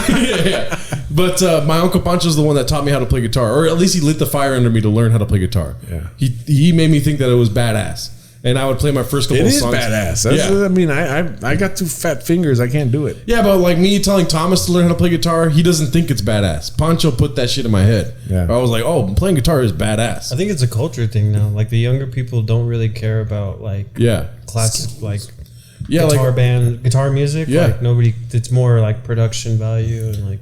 Yeah. But my uncle Pancho's the one that taught me how to play guitar, or at least he lit the fire under me to learn how to play guitar. Yeah. He made me think that it was badass, and I would play my first couple of songs. It is badass. That's I mean, I got 2 fat fingers. I can't do it. Yeah, but like me telling Thomas to learn how to play guitar, he doesn't think it's badass. Pancho put that shit in my head. Yeah. I was like, oh, playing guitar is badass. I think it's a culture thing now. Like the younger people don't really care about like classic guitar music. Yeah. Like nobody. It's more like production value and like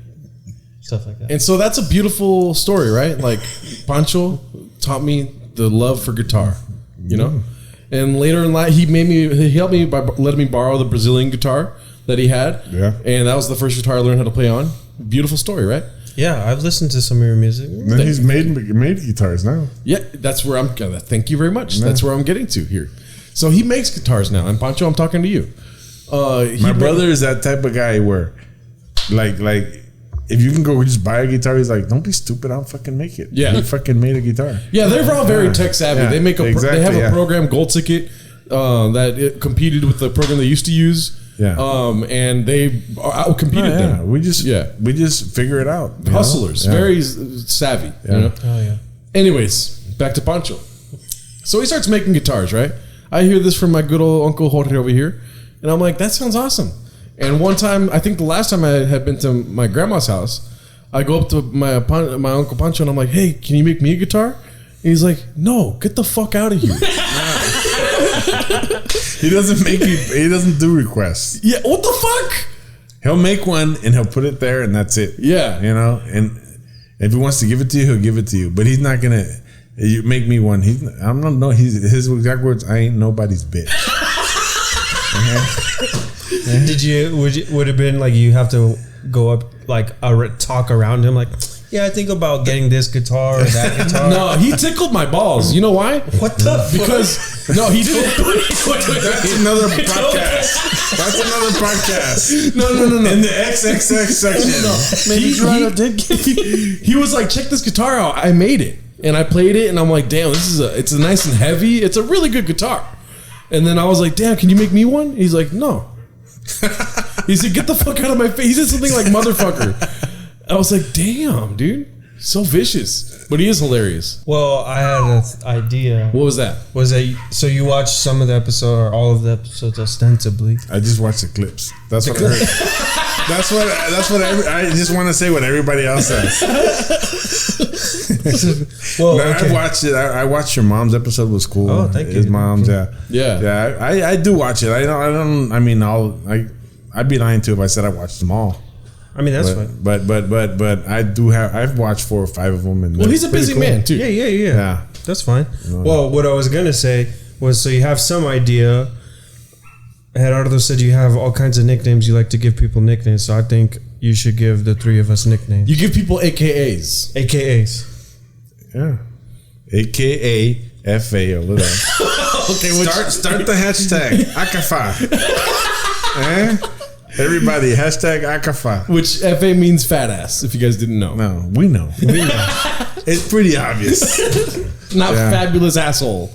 stuff like that. And so that's a beautiful story, right? Like Pancho taught me the love for guitar, you know? And later in life, he helped me by letting me borrow the Brazilian guitar that he had. Yeah. And that was the first guitar I learned how to play on. Beautiful story, right? Yeah, I've listened to some of your music. And then he's made guitars now. Yeah, that's where I'm gonna. Thank you very much. Yeah. That's where I'm getting to here. So he makes guitars now. And Pancho, I'm talking to you. My brother is that type of guy where, like, if you can go just buy a guitar, he's like, don't be stupid, I'll fucking make it. Yeah. He fucking made a guitar. Yeah, they're all very tech savvy. Yeah, They make exactly, they have a program, Gold Ticket, that it competed with the program they used to use. Yeah. And they out competed them. We just figure it out. Hustlers, very savvy. Yeah. You know? Oh yeah. Anyways, back to Pancho. So he starts making guitars, right? I hear this from my good old Uncle Jorge over here, and I'm like, that sounds awesome. And one time, I think the last time I had been to my grandma's house, I go up to my Uncle Pancho and I'm like, hey, can you make me a guitar? And he's like, no, get the fuck out of here. He doesn't do requests. Yeah, what the fuck? He'll make one and he'll put it there and that's it. Yeah. You know, and if he wants to give it to you, he'll give it to you. But he's not gonna make me one. His exact words, I ain't nobody's bitch. Would have been like you have to go up like talk around him like, yeah, I think about getting this guitar or that guitar. No, he tickled my balls. You know why? What the? Because no, he didn't. That's another podcast. That's another podcast. No. In the XXX section. Maybe Gerardo did give He was like, check this guitar out. I made it, and I played it, and I'm like, damn, it's a nice and heavy. It's a really good guitar. And then I was like, damn, can you make me one? He's like, no. He said, get the fuck out of my face. He said something like motherfucker. I was like, damn, dude. So vicious. But he is hilarious. Well, I had an idea. What was that? Was that so you watched some of the episode or all of the episodes ostensibly? I just watched the clips. That's what I heard. I just want to say what everybody else says. Well, no, okay. I watched it. I watched your mom's episode. Was cool. Oh, thank you. His mom's, Yeah. I do watch it. I'd be lying too if I said I watched them all. I mean, that's fine. But I do have. I've watched 4 or 5 of them. And Well, he's a busy man too. Yeah. That's fine. Well, what I was gonna say was, so you have some idea. Gerardo said you have all kinds of nicknames. You like to give people nicknames, so I think you should give the 3 of us nicknames. You give people AKAs. AKAs. Yeah. AKAFA a little. Okay, Start the hashtag AKAFA. Everybody, hashtag AKAFA. Which FA means fat ass, if you guys didn't know. No, we know. It's pretty obvious. Not fabulous asshole.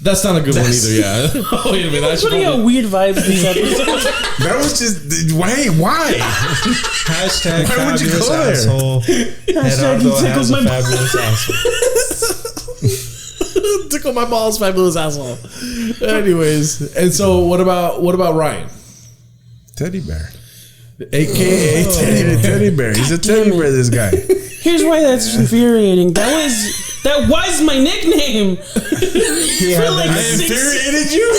That's not a good one either, yeah. Oh, wait a minute. We're putting out weird vibes this episode. That was just, why? Hashtag Why would you fabulous go there? asshole. Hashtag he tickles my fabulous asshole. Tickle my balls, fabulous asshole. Anyways, and so what about Ryan? Teddy bear. AKA Teddy bear. He's a teddy bear, this guy. Here's why that's infuriating. That was my nickname. For like I infuriated you?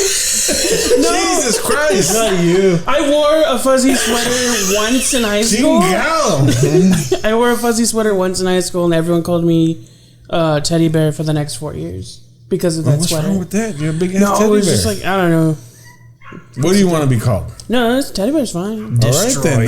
No. Jesus Christ. Not you. I wore a fuzzy sweater once in high school. I wore a fuzzy sweater once in high school, and everyone called me Teddy Bear for the next 4 years because of that What's sweater. wrong with that? You're a big ass No, teddy it was bear. just like, I don't know. What do you want to be called? No, it's Teddy Bear's fine. All right then.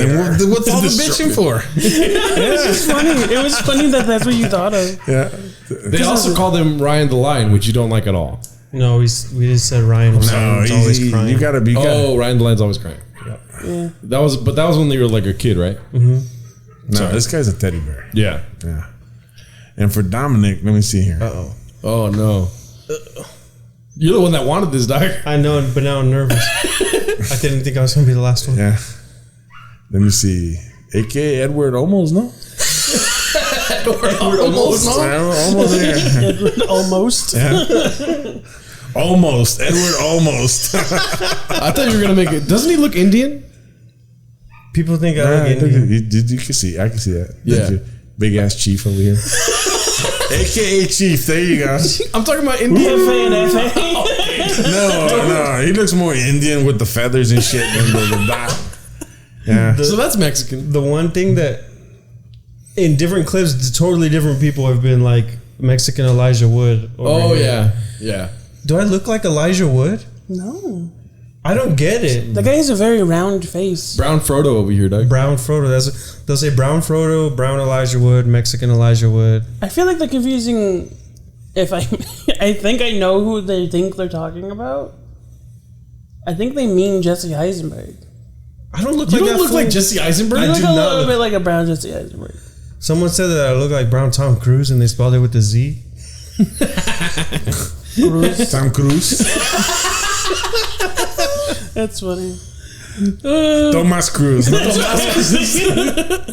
What's all the bitching for? It was funny. It was funny that that's what you thought of. Yeah. They also called him Ryan the Lion, which you don't like at all. No, we just said Ryan was always crying. You gotta be. Oh, Ryan the Lion's always crying. Yeah. That was when you were like a kid, right? No, this guy's a teddy bear. Yeah. Yeah. And for Dominic, let me see here. Uh-oh. Oh no. You're the one that wanted this, dog. I know, but now I'm nervous. I didn't think I was going to be the last one. Yeah. Let me see. A.K.A. Edward Almost, no? Edward almost, no? Almost here. Edward almost. Yeah. Almost. Edward Almost. I thought you were gonna make it. Doesn't he look Indian? People think I look Indian. You can see. I can see that. Yeah. Big ass chief over here. A.K.A. Chief. There you go. I'm talking about Indian. No. He looks more Indian with the feathers and shit than the dot. Yeah. So that's Mexican. The one thing that in different clips, totally different people have been like Mexican Elijah Wood. Oh here. Yeah. Do I look like Elijah Wood? No. I don't get it. The guy has a very round face. Brown Frodo over here, dog. Brown Frodo. They'll say Brown Frodo, Brown Elijah Wood, Mexican Elijah Wood. I feel like they're confusing. If I think I know who they think they're talking about. I think they mean Jesse Eisenberg. I don't look You like don't that look fool. like Jesse Eisenberg. You look do a not. little bit like a brown Jesse Eisenberg. Someone said that I look like Brown Tom Cruise, and they spelled it with a Z. Tom Cruise. That's funny. Thomas Cruz.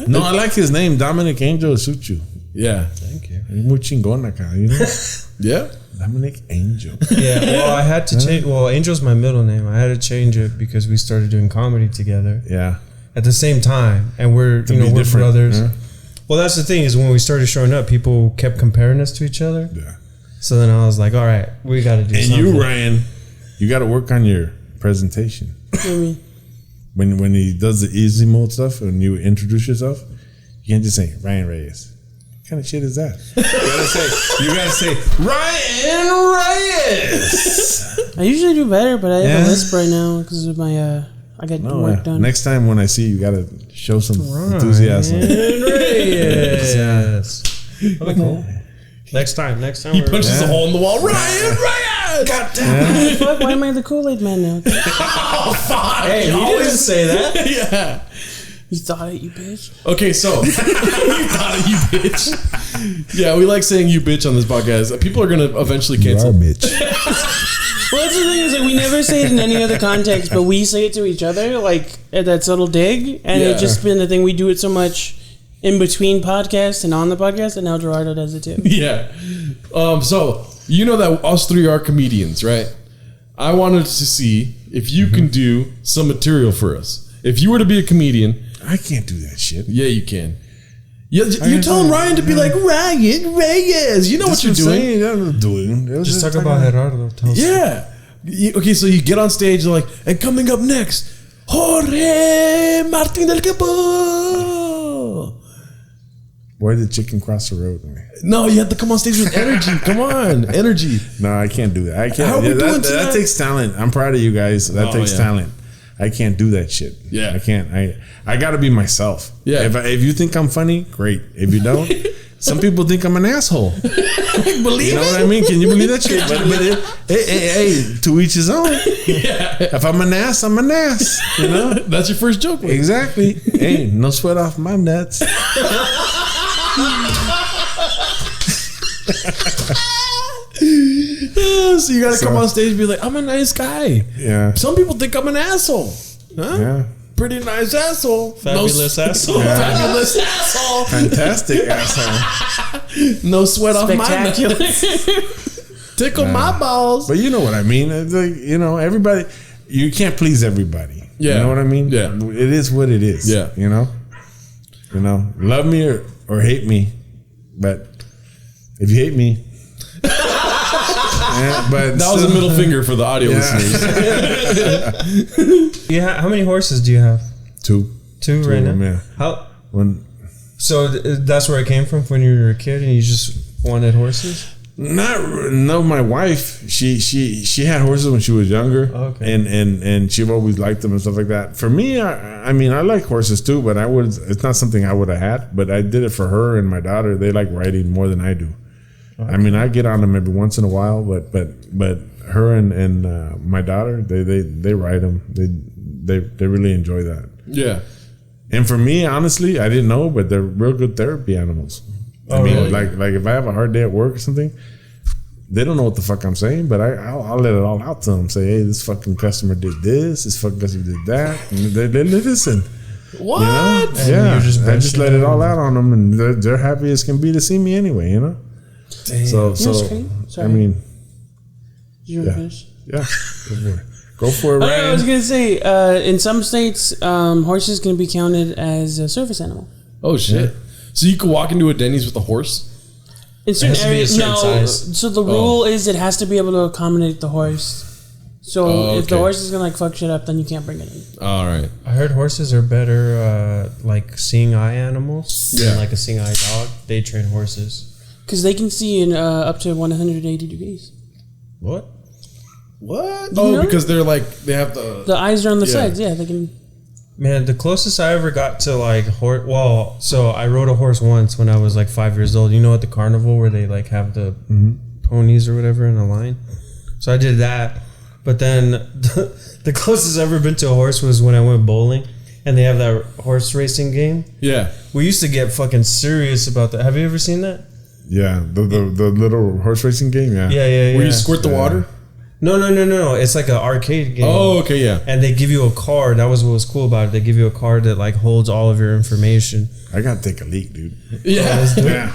No, I like his name. Dominic Angel suits you. Yeah. Thank you. Es muy chingón acá, you know? Yeah. Dominic Angel. Yeah, well, I had to change. Well, Angel's my middle name. I had to change it because we started doing comedy together Yeah. at the same time, and we're To we're be different, brothers. yeah. Well, that's the thing is when we started showing up, people kept comparing us to each other. Yeah. So then I was like, all right, we got to do And something. you, Ryan, you got to work on your presentation. What do you mean? When he does the easy mode stuff and you introduce yourself, you can't just say Ryan Reyes. What kind of shit is that? You gotta say Ryan Reyes. I usually do better, but I have Yeah. a lisp right now because of my I got work done. Next time when I see you, gotta show some enthusiasm. Yes. Okay, cool. Next time. He punches a hole in the wall. Ryan Reyes. God damn. Fuck, why am I the Kool-Aid man now? Oh, fuck. Hey, you didn't say that. Yeah. You thought it, you bitch. Okay, so you thought it, you bitch. Yeah, we like saying you bitch on this podcast. People are gonna eventually cancel. bitch. Well, that's the thing is that we never say it in any other context, but we say it to each other, like at that subtle dig, and Yeah. it's just been the thing. We do it so much in between podcasts and on the podcast, and now Gerardo does it too. Yeah. So you know that us three are comedians, right? I wanted to see if you can do some material for us. If you were to be a comedian, I can't do that shit. yeah, you can. You're telling Ryan to be like Ryan Reyes. You know what you're doing. Just talk about Gerardo. Tell us. Yeah. Okay, so you get on stage and like, and coming up next, Jorge Martin del Campo. Why did chicken cross the road? No, you have to come on stage with energy. Come on, energy. No, I can't do that. I can't. How are we doing that tonight? takes talent. I'm proud of you guys. That Oh, takes yeah. talent. I can't do that shit. Yeah. I can't. I got to be myself. Yeah. If you think I'm funny, great. If you don't, some people think I'm an asshole. Believe You know what I mean? Can you believe that shit? But hey, to each his own. Yeah. If I'm an ass, I'm an ass. You know? That's your first joke. man. Exactly. Hey, no sweat off my nuts. So you got to come on stage and be like, I'm a nice guy. Yeah. Some people think I'm an asshole. Huh? Yeah. Pretty nice asshole. Fabulous asshole. Fabulous asshole. Fantastic asshole. No sweat off my Spectacular. nuts. Tickle my balls. But you know what I mean. It's like, you know, everybody. You can't please everybody. Yeah. You know what I mean? Yeah. It is what it is. Yeah. You know. Love me or hate me, but if you hate me. Yeah, but That was a middle finger for the audio listeners. How many horses do you have? Two Right of now. them, yeah. How? So That's where it came from when you were a kid and you just wanted horses. my wife, she had horses when she was younger, Okay. and she always liked them and stuff like that. For me, I mean, I like horses too, but it's not something I would have had. But I did it for her and my daughter. They like riding more than I do. Okay. I mean, I get on them every once in a while, but her and my daughter, they ride them. They really enjoy that. Yeah. And for me, honestly, I didn't know, but they're real good therapy animals. I mean, really? like if I have a hard day at work or something, They don't know what the fuck I'm saying, but I'll let it all out to them. Say, hey, this fucking customer did this fucking customer did that, and they listen. What? You know? Yeah, I just let it all out on them, and they're happy as can be to see me anyway. You know. Damn. So I mean, Did you want to finish? yeah, go for it, I was Ryan. gonna say, in some states, horses can be counted as a service animal. Oh shit! So you could walk into a Denny's with a horse? In certain has to be a areas, certain no. size. So the rule is it has to be able to accommodate the horse. So if the okay. horse is gonna like fuck shit up, then you can't bring it in. All right. I heard horses are better, like seeing eye animals Yeah. than like a seeing eye dog. They train horses. Because they can see in up to 180 degrees. What? What? you Oh, know? because they're like they have the. The eyes are on the Yeah. sides. Yeah, they can. Man, the closest I ever got to like horse. Well, so I rode a horse once when I was like 5 years old. You know, at the carnival where they like have the ponies or whatever in a line. So I did that, but then the closest I've ever been to a horse was when I went bowling, and they have that horse racing game. Yeah. We used to get fucking serious about that. Have you ever seen that? Yeah, the little horse racing game. Yeah. Yeah. Where you squirt the water? No. It's like an arcade game. Oh, okay, yeah. And they give you a card. That was what was cool about it. They give you a card that like holds all of your information. I gotta take a leak, dude. Yeah. Yeah.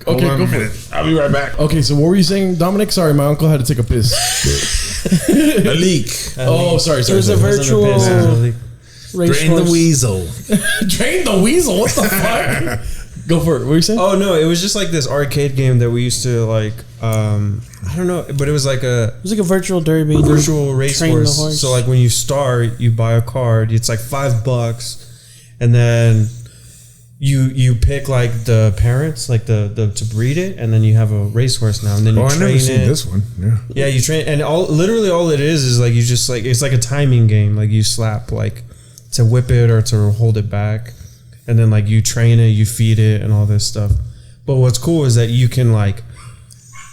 Okay, Hold on go a for minute. it. I'll be right back. Okay, so what were you saying, Dominic? Sorry, my uncle had to take a piss. A leak. Oh, sorry. It was a virtual race Drain horse. the weasel. Drain the weasel. What the fuck? Go for it. What were you saying? Oh no, it was just like this arcade game that we used to like. I don't know, but it was like a It was like a virtual derby. virtual Train the racehorse. horse. So like when you start, you buy a card. It's like $5, and then you pick like the parents, like the to breed it, and then you have a racehorse now, and then you Oh, I train never seen it. this one. Yeah. Yeah, you train, and literally all it is like you just like it's like a timing game. Like you slap like to whip it or to hold it back, and then like you train it, you feed it, and all this stuff. But what's cool is that you can like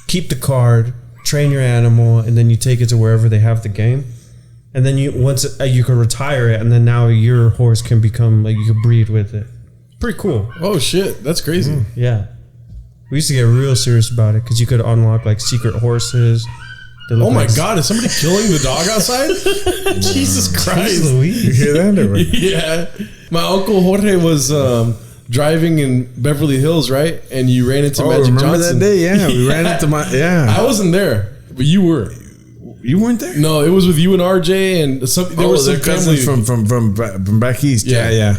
keep the card, train your animal, and then you take it to wherever they have the game, and then you you can retire it, and then now your horse can become like you can breed with it. Pretty cool. Oh, shit. That's crazy. Yeah, we used to get real serious about it because you could unlock like secret horses. They look Oh, my like God. Is somebody killing the dog outside? Jesus Christ. You Louise. hear that? Or what? Yeah. My uncle Jorge was driving in Beverly Hills, right? And you ran into Magic remember Johnson. that day? Yeah, we ran into my. Yeah, I wasn't there, but you were. you weren't there. No, it was with you and RJ and some. There was some they're cousins family from back east. Yeah. Yeah.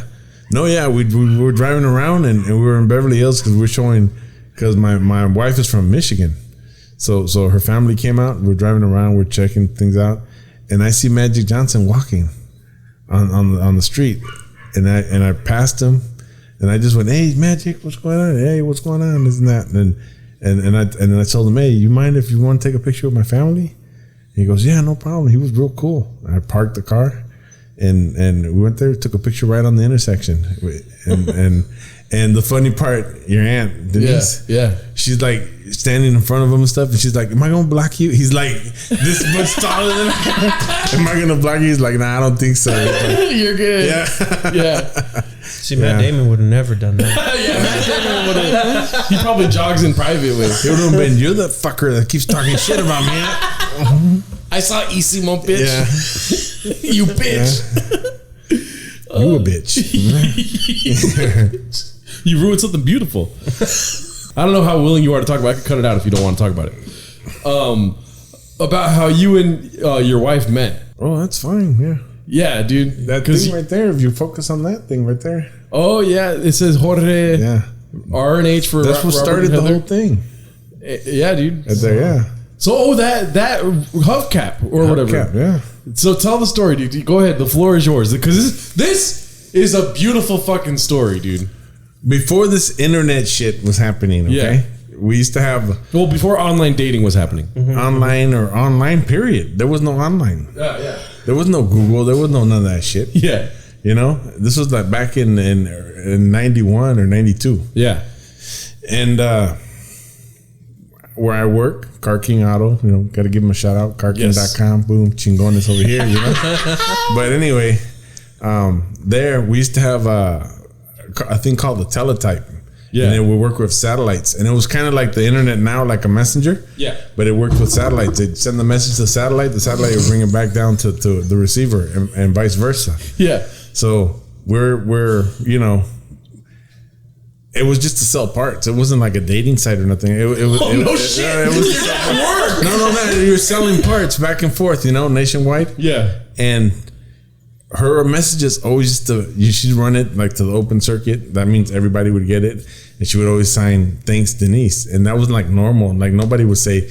No, yeah, we were driving around and we were in Beverly Hills because we're showing because my wife is from Michigan, so her family came out. We're driving around, we're checking things out, and I see Magic Johnson walking on the street, and I passed him, and I just went, "Hey, Magic, what's going on? Hey, what's going on? This and that." And I told him, "Hey, you mind if you want to take a picture with my family?" He goes, "Yeah, no problem." He was real cool. I parked the car, and we went there, took a picture right on the intersection, and the funny part, your aunt Denise, Yeah. she's like standing in front of him and stuff, and she's like, "Am I gonna block you?" He's like this much taller than her. "Am I gonna block you?" He's like, "Nah, I don't think so." Like, You're good. yeah. Yeah. See, Matt Damon would have never done that. He probably jogs in private with. It would have been, "You're the fucker that keeps talking shit about me." I saw Isimo, bitch. Yeah. You bitch. You a bitch. You ruined something beautiful. I don't know how willing you are to talk about it. I can cut it out if you don't want to talk about it. About how you and your wife met. Oh, that's fine. Yeah. Yeah, dude. That thing right there, if you focus on that thing right there. Oh, yeah. It says Jorge Yeah. R&H for That's what Robert started and the Heather. whole thing. Yeah, dude. Right there, yeah. So, that hubcap or whatever. Hubcap, yeah. So tell the story, dude. Go ahead. The floor is yours. Because this is a beautiful fucking story, dude. Before this internet shit was happening, okay? Yeah. We used to have Well, before online dating was happening. online period. There was no online. Yeah. There was no Google. There was no none of that shit. Yeah. You know? This was like back in 91 or 92. Yeah. And where I work, Car King Auto, you know, got to give them a shout out. CarKing.com, boom, chingones over here, you know. But anyway, there we used to have a thing called the teletype, Yeah. And it would work with satellites. And it was kind of like the internet now, like a messenger. Yeah. But it worked with satellites. They'd send the message to the satellite would bring it back down to the receiver and vice versa. Yeah. So we're you know, it was just to sell parts. It wasn't like a dating site or nothing. It was It was work. No. You're selling parts back and forth, you know, nationwide. Yeah. And her messages always she'd run it like to the open circuit. That means everybody would get it. And she would always sign, "Thanks, Denise." And that wasn't like normal. Like nobody would say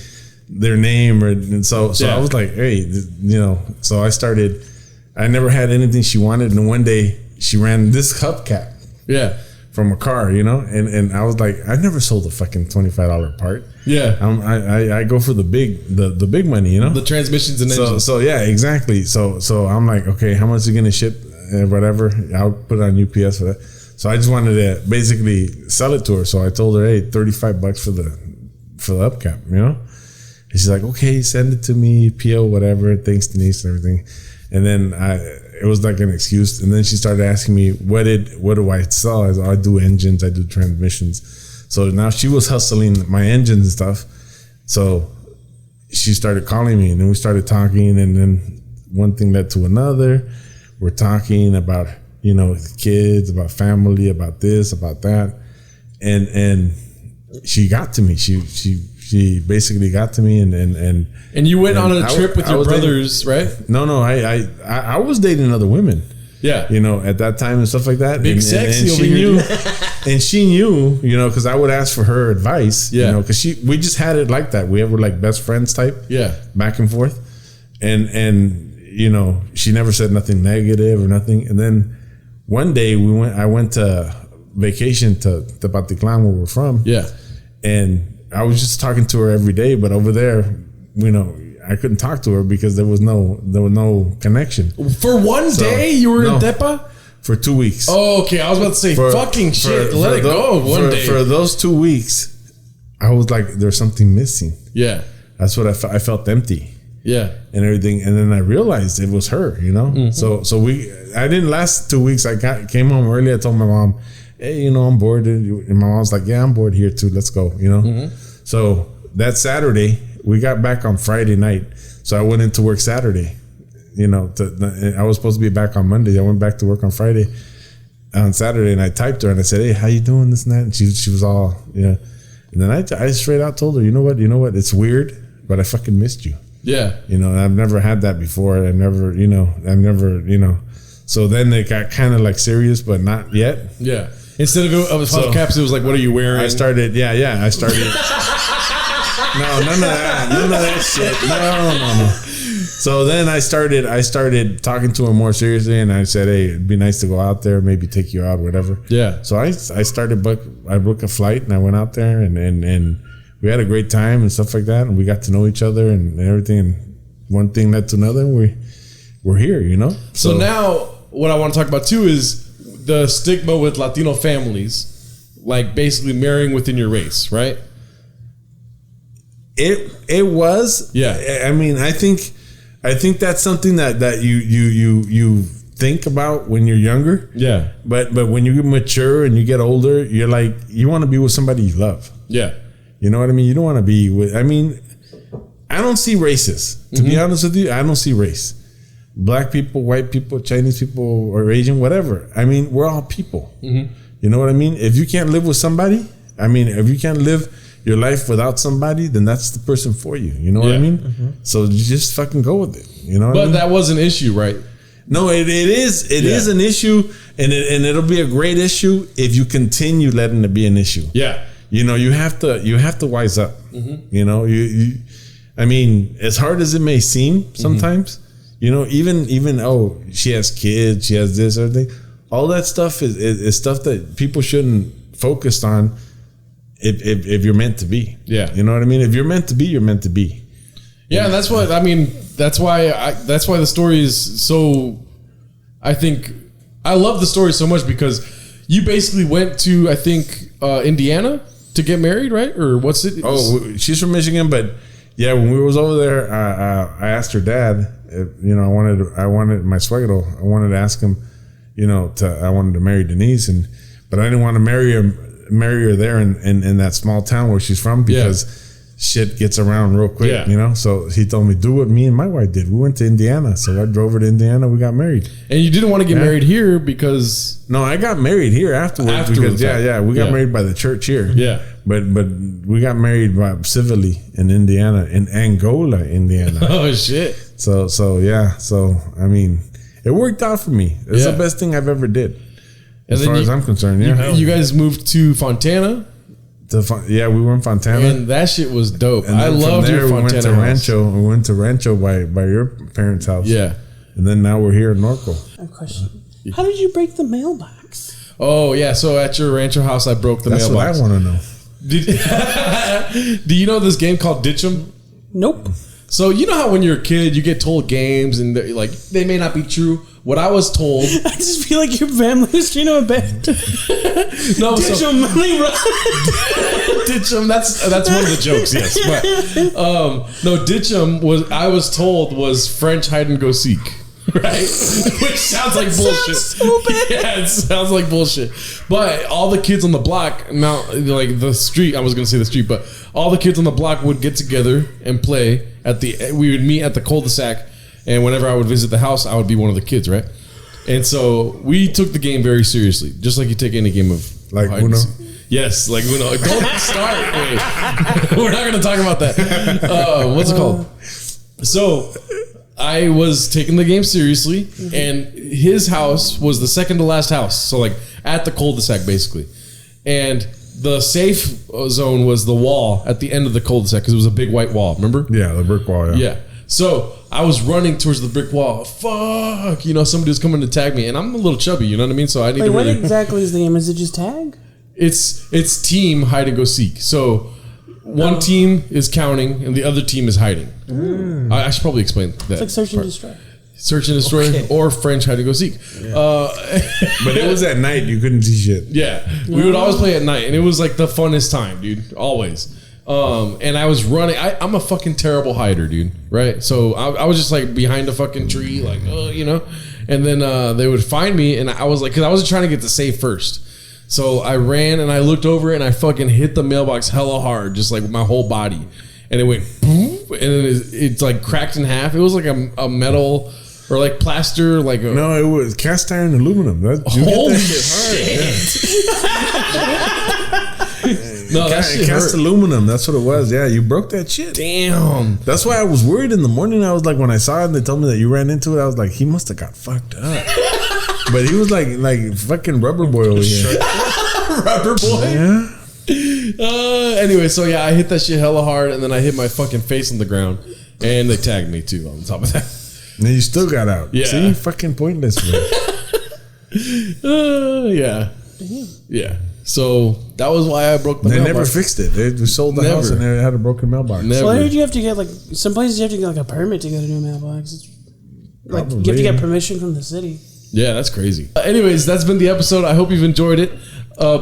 their name and so I was like, hey, you know, so I never had anything she wanted. And one day she ran this hubcap. Yeah. From a car, you know, and I was like, I never sold a fucking $25 part. Yeah. I go for the big money, you know, The transmissions and engines. So yeah, exactly. So I'm like, okay, how much is it gonna ship? Whatever, I'll put it on UPS for that. So I just wanted to basically sell it to her. So I told her, hey, $35 for the upcap, you know. And she's like, okay, send it to me, PO, whatever. Thanks, Denise, and everything. And then it was like an excuse. And then she started asking me, what do I sell? I do engines, I do transmissions. So now she was hustling my engines and stuff. So she started calling me, and then we started talking, and then one thing led to another. We're talking about, you know, the kids, about family, about this, about that. And she got to me. She basically got to me, and you went on a trip with your brothers, right? No, I was dating other women. Yeah, you know, at that time and stuff like that. Big and sexy and over she here. knew, and she knew, you know, because I would ask for her advice. Yeah, you know, because we just had it like that. We were like best friends type. Yeah, back and forth, and you know, she never said nothing negative or nothing. And then one day I went to vacation to Tepatitlán, where we're from. Yeah, and I was just talking to her every day, but over there, you know, I couldn't talk to her because there was no connection. For one day, you were in Tepa? For 2 weeks. Oh, okay. I was about to say, fucking shit. Let it go one day. For those 2 weeks, I was like, there's something missing. Yeah. That's what I felt empty. Yeah. And everything. And then I realized it was her, you know? Mm-hmm. So I didn't last 2 weeks. I came home early. I told my mom, hey, you know, I'm bored. And my mom's like, yeah, I'm bored here too. Let's go, you know? Mm-hmm. So that Saturday, we got back on Friday night. So I went into work Saturday, you know, I was supposed to be back on Monday. I went back to work on Friday, on Saturday, and I typed her and I said, hey, how you doing, this and that? And she was all, yeah. And then I straight out told her, you know what? It's weird, but I fucking missed you. Yeah. You know, I've never had that before. I've never, you know. So then it got kind of like serious, but not yet. Yeah. Instead of hubcaps, it was like, what are you wearing? I started. I started. No, none of that shit. No. So then I started talking to her more seriously, and I said, hey, it'd be nice to go out there, maybe take you out, whatever. Yeah. So I booked a flight, and I went out there, and we had a great time and stuff like that, and we got to know each other and everything, and one thing led to another, and we're here, you know? So now what I want to talk about too is the stigma with Latino families, like basically marrying within your race, right? It was. Yeah. I mean, I think that's something that you think about when you're younger. Yeah. But when you mature and you get older, you're like, you want to be with somebody you love. Yeah. You know what I mean? You don't want to be with, I mean, I don't see races. To be honest with you, I don't see race. Black people, white people, Chinese people, or Asian, whatever. I mean, we're all people. Mm-hmm. You know what I mean? If you can't live with somebody, if you can't live your life without somebody, then that's the person for you. You know what I mean? Mm-hmm. So you just fucking go with it. You know what I mean? That was an issue, right? No, it is. It is an issue, and it'll be a great issue if you continue letting it be an issue. Yeah. You know, you have to wise up. Mm-hmm. You know, you I mean, as hard as it may seem sometimes, you know, even she has kids, she has this, everything. All that stuff is stuff that people shouldn't focus on if you're meant to be. Yeah. You know what I mean? If you're meant to be, you're meant to be. Yeah, and that's what I mean. That's why the story is so. I think I love the story so much because you basically went to, I think, Indiana to get married, right? Or what's it? Oh, she's from Michigan, but yeah, when we was over there, I asked her dad. You know, I wanted my suegro. I wanted to ask him. You know, I wanted to marry Denise, but I didn't want to marry her marry her there in that small town where she's from because shit gets around real quick, you know? So he told me, do what me and my wife did. We went to Indiana. So I drove her to Indiana. We got married. And you didn't want to get married here because... No, I got married here afterwards. Because, we got married by the church here. Yeah. But we got married civilly in Indiana, in Angola, Indiana. Oh, shit. So, I mean, it worked out for me. It's the best thing I've ever did. As far as I'm concerned, You guys moved to Fontana? We were in Fontana, and that shit was dope. And I loved your Fontana. We went to Rancho. We went to Rancho by your parents' house. Yeah, and then now we're here in Norco. I have a question. How did you break the mailbox? Oh yeah, so at your Rancho house, I broke the mailbox. That's what I want to know. Do you know this game called Ditch 'em? Nope. So you know how when you're a kid, you get told games and like they may not be true. What I was told, I just feel like your family was trying to abandon. No, Ditch 'em, run. Ditch 'em. That's one of the jokes. Yes, but no, Ditch 'em I was told was French hide and go seek. Right, which sounds like bullshit. So bad. Yeah, it sounds like bullshit. But all the kids on the block, now like the street, I was gonna say the street, but all the kids on the block would get together and play we would meet at the cul-de-sac, and whenever I would visit the house, I would be one of the kids, right? And so we took the game very seriously, just like you take any game of like Uno. Yes, like Uno. Don't start. Wait. We're not gonna talk about that. What's it called? So I was taking the game seriously, and his house was the second to last house. So like at the cul-de-sac basically. And the safe zone was the wall at the end of the cul-de-sac because it was a big white wall, remember? Yeah, the brick wall, Yeah. So I was running towards the brick wall. Fuck, somebody was coming to tag me, and I'm a little chubby, you know what I mean? So I need to what exactly is the game? Is it just tag? It's team hide and go seek. So one team is counting and the other team is hiding. I should probably explain that. It's like search and destroy. Search and destroy or French hide and go seek. Yeah. But it was at night. You couldn't see shit. Yeah. We would always play at night, and it was like the funnest time, dude. Always. And I was running. I'm a fucking terrible hider, dude. Right? So I was just like behind a fucking tree, like, and then they would find me, and I was like, because I wasn't trying to get the safe first. So I ran and I looked over and I fucking hit the mailbox hella hard, just like with my whole body. And it went boom, and then it's like cracked in half. It was like a metal or like plaster, like no, it was cast iron aluminum. Holy shit! No, that shit cast aluminum. That's what it was. Yeah, you broke that shit. Damn. That's why I was worried in the morning. I was like, when I saw it and they told me that you ran into it, I was like, he must have got fucked up. But he was like fucking rubber boy over here. Rubber boy. Yeah. Anyway, so yeah, I hit that shit hella hard, and then I hit my fucking face on the ground, and they tagged me too on top of that. And then you still got out. Yeah. See, fucking pointless, man. Yeah. Yeah. So that was why I broke the mailbox. They never fixed it. They sold the house and they had a broken mailbox. Never. So I heard you have to get some places you have to get a permit to get a new mailbox. You have to get permission from the city. Yeah, that's crazy. Anyways, that's been the episode. I hope you've enjoyed it.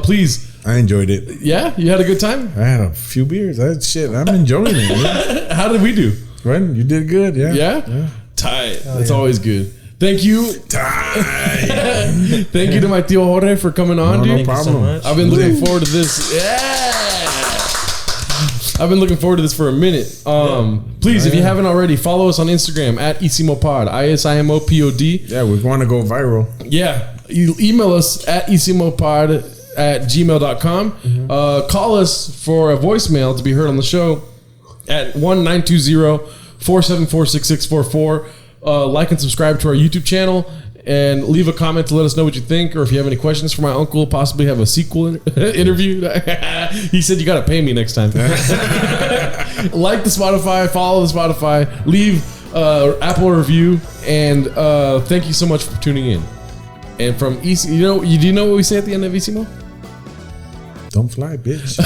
Please. I enjoyed it. Yeah? You had a good time? I had a few beers. I'm enjoying it. Man. How did we do? Right? You did good. Yeah. Yeah? Tight. That's always good. Thank you. Thank you to my Tio Jorge for coming on, dude. No problem. I've been looking forward to this. Yeah. I've been looking forward to this for a minute. Please, if you haven't already, follow us on Instagram at ISIMOPod, ISIMOPOD. Yeah, we want to go viral. Yeah. You email us at isimopod@gmail.com. Call us for a voicemail to be heard on the show at 1-920-474-6644. Like and subscribe to our YouTube channel and leave a comment to let us know what you think, or if you have any questions for my uncle, possibly have a sequel interview. He said you got to pay me next time. Like the Spotify, follow the Spotify, leave Apple review, and thank you so much for tuning in. And from do you know what we say at the end of Isimo? Don't fly, bitch.